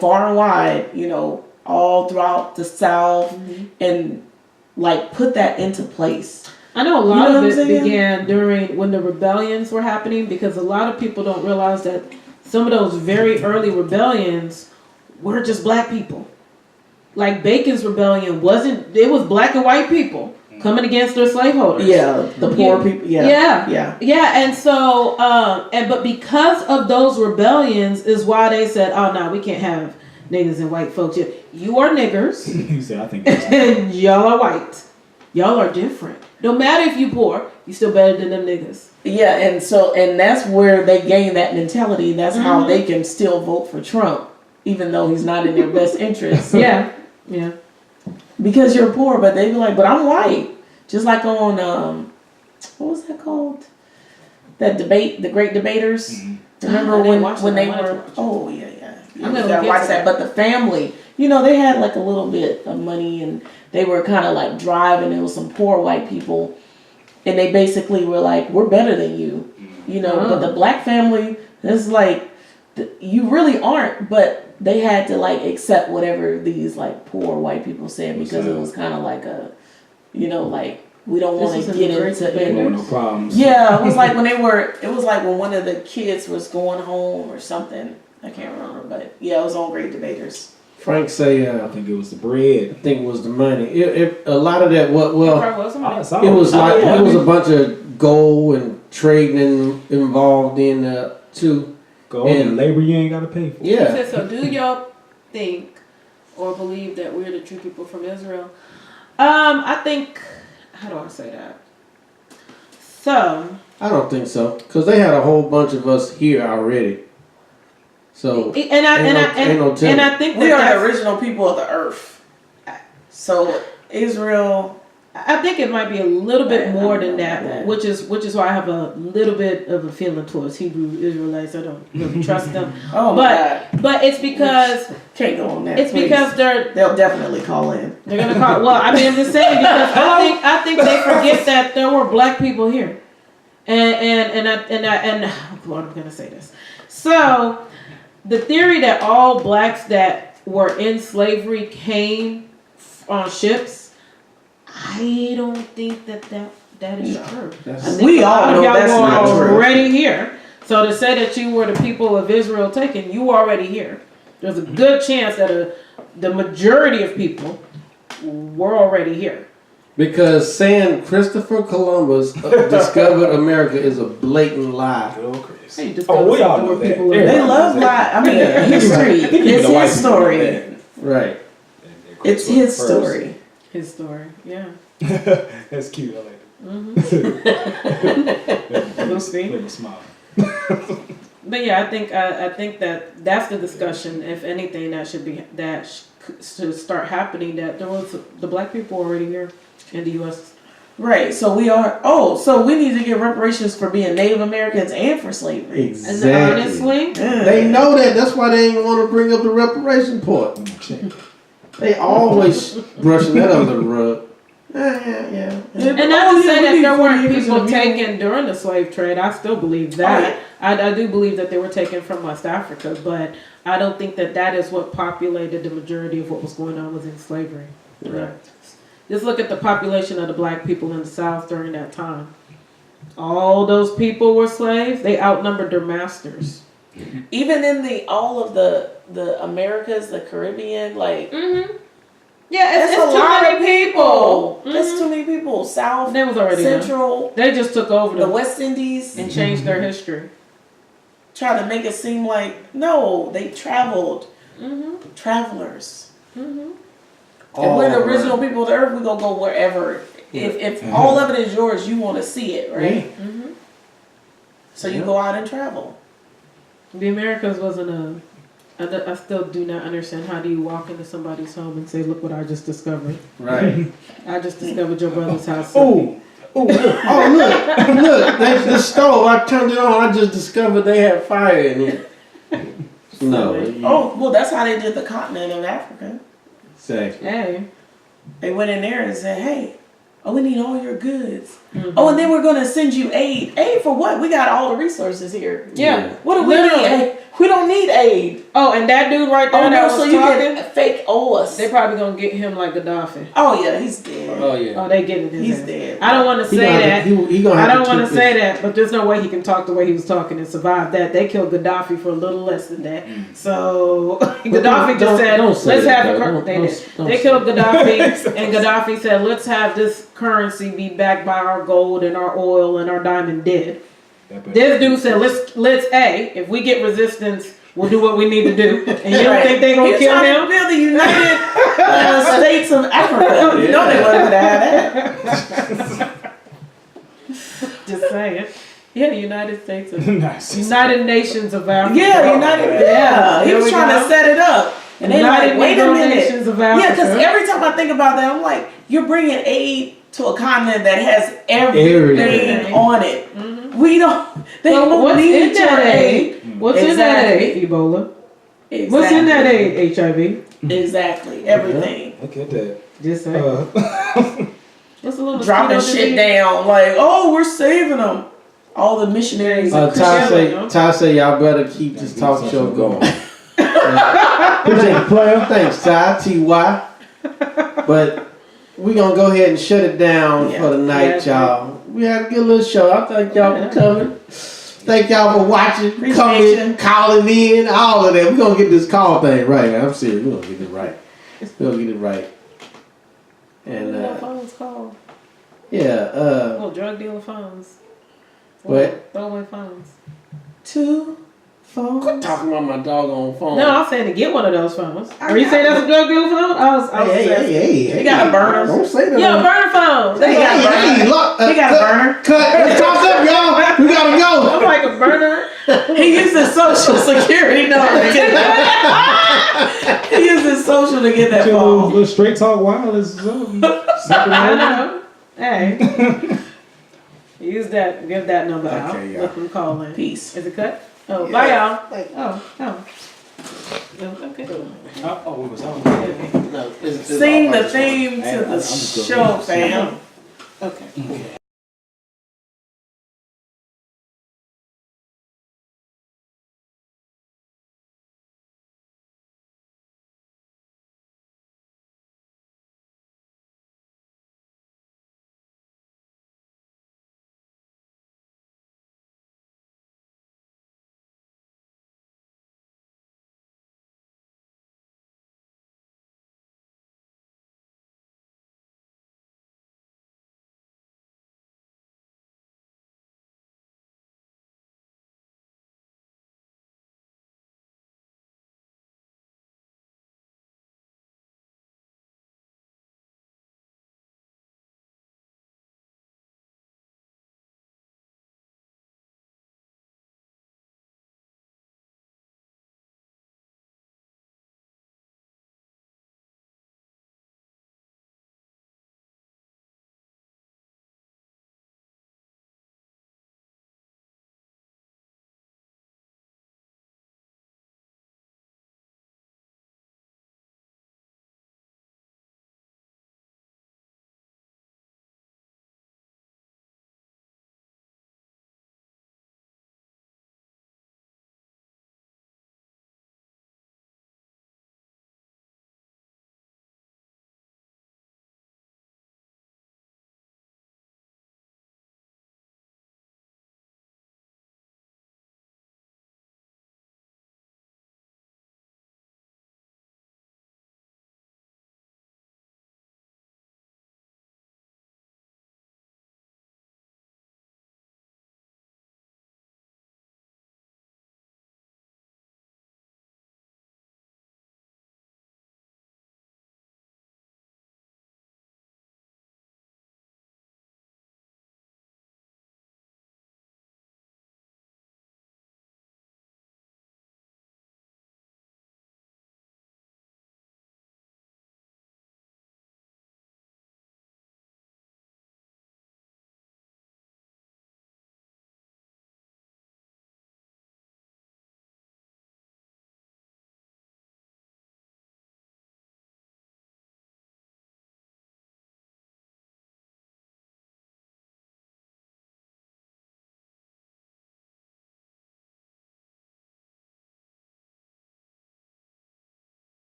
far and wide, all throughout the South, and like put that into place. I know a lot of it began during when the rebellions were happening, because a lot of people don't realize that some of those very early rebellions were just black people. Like Bacon's rebellion it was black and white people coming against their slaveholders. Yeah, the poor people. Yeah. And so, but because of those rebellions is why they said, oh no, we can't have niggas and white folks. You are niggers. You said, I think and y'all are white. Y'all are different. No matter if you poor, you still better than them niggas. Yeah, and that's where they gain that mentality. That's how they can still vote for Trump, even though he's not in their best interest. Yeah. Because you're poor, but they be like, but I'm white. Just like on what was that called? That debate, the Great Debaters. Mm-hmm. Remember when they were? Oh yeah. I'm gonna watch that. But the family, they had like a little bit of money, and they were kind of like driving. There was some poor white people, and they basically were like, "We're better than you," you know. But the black family, it's like you really aren't, but they had to like accept whatever these like poor white people said because it was kind of like a, you know, like we don't want to get into no problems. Yeah, it was like when when one of the kids was going home or something. I can't remember, but yeah, it was on Great Debaters. Frank say, I think it was the bread. I think it was the money. A lot of that, it was like it was a bunch of gold and trading involved in too. Gold and labor you ain't got to pay for. Yeah. So do y'all think or believe that we're the true people from Israel? I think. How do I say that? So. I don't think so, because they had a whole bunch of us here already. So and I think we are the original people of the earth. So Israel, I think it might be a little bit more than that, which is why I have a little bit of a feeling towards Hebrew Israelites. I don't really trust them. But it's because can't go on that. It's because they'll definitely call in. They're gonna call. Well, I mean, I'm just saying because I think they forget that there were black people here, and Lord, I'm gonna say this. So. The theory that all blacks that were in slavery came on ships, I don't think that is true. We all know that's not true. Already here. So to say that you were the people of Israel taken, you were already here. There's a good chance that the majority of people were already here. Because saying Christopher Columbus discovered America is a blatant lie. We all know that. They love lie. I mean, history. It's his story. Right. It's his story. His story. Yeah. That's cute. I like it. We'll see. Let me smile. But yeah, I think that's the discussion. If anything, that should start happening. That there was the black people already here in the U.S. Right, so we need to get reparations for being Native Americans and for slavery. Exactly. And honestly, they know that. That's why they ain't want to bring up the reparation part. They always brushing that under the rug. Yeah. And not to say that there weren't people taken during the slave trade. I still believe that. I do believe that they were taken from West Africa, but I don't think that is what populated the majority of what was going on within slavery. Right. Just look at the population of the black people in the South during that time. All those people were slaves. They outnumbered their masters. Even in all of the Americas, the Caribbean, like yeah, it's a lot of people. That's too many people. South, they was already Central. They just took over the West Indies and changed their history. Try to make it seem like no, they traveled. Travelers. And we're the original people of the earth. We're going to go wherever. If all of it is yours, you want to see it, right? So you go out and travel. The Americas wasn't I still do not understand how do you walk into somebody's home and say, look what I just discovered. Right. I just discovered your brother's house. Look, that's the stove. I turned it on. I just discovered they had fire in it. No. Well, that's how they did the continent of Africa. Exactly. Hey. They went in there and said, hey, we need all your goods. And then we're going to send you aid. Aid for what? We got all the resources here. Yeah. What do we need? We don't need aid. Oh, and that dude right there that was so talking, you can fake us. They probably going to get him like Gaddafi. Oh, yeah, he's dead. Oh, yeah. Oh, they getting his He's ass. dead. I don't want to say that. I don't want to say that, but there's no way he can talk the way he was talking and survive that. They killed Gaddafi for a little less than that. So Gaddafi just said, let's have they killed Gaddafi, and Gaddafi said, let's have this currency be backed by our gold and our oil and our diamond dead. This dude said, let's if we get resistance, we'll do what we need to do. And you don't think they're going to kill him? Build the United States of Africa. You know they wasn't going to have that. Just saying. Yeah, United States of United Nations of Africa. Yeah, United. Yeah, he was trying to set it up. And they like, wait a minute. Nations of Africa. Yeah, because every time I think about that, I'm like, you're bringing aid to a continent that has everything on it. We don't. They don't need your aid. What's in that aid? Ebola. Exactly. What's in that aid? HIV. Exactly. Everything. Look at that. Just saying. What's a little dropping shit down like, we're saving them. all the missionaries. Ty say y'all better keep this talk show going. Appreciate the player. Thanks, Ty, T.Y. But we gonna go ahead and shut it down for the night, y'all. We had a good little show. I thank y'all for coming. Thank y'all for watching, coming, calling in, all of that. We're gonna get this call thing right. I'm serious. We're gonna get it right. We're gonna get it right. And phones called. Yeah, Well, drug dealer phones. What? Throwaway phones. 2 phones. Quit talking about my doggone phone. No, I'm saying to get one of those phones. Are you saying that's a drug dealer phone? Hey, you got a burner. Don't say that. Yeah, a burner phone. He got a burner. Look, He got a burner. Cut. Let's talk up, y'all. We gotta go. I'm like a burner. He uses social security number to get that. He uses social to get that phone. Little straight talk wireless. I know. Hey. Use that. Give that number out. Yeah. Let them call in. Peace. Is it cut? Oh, Yeah. bye y'all. Oh. Okay. Oh, we was on. No, Sing the theme to the show, fam. Okay.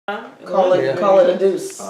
Call it a deuce.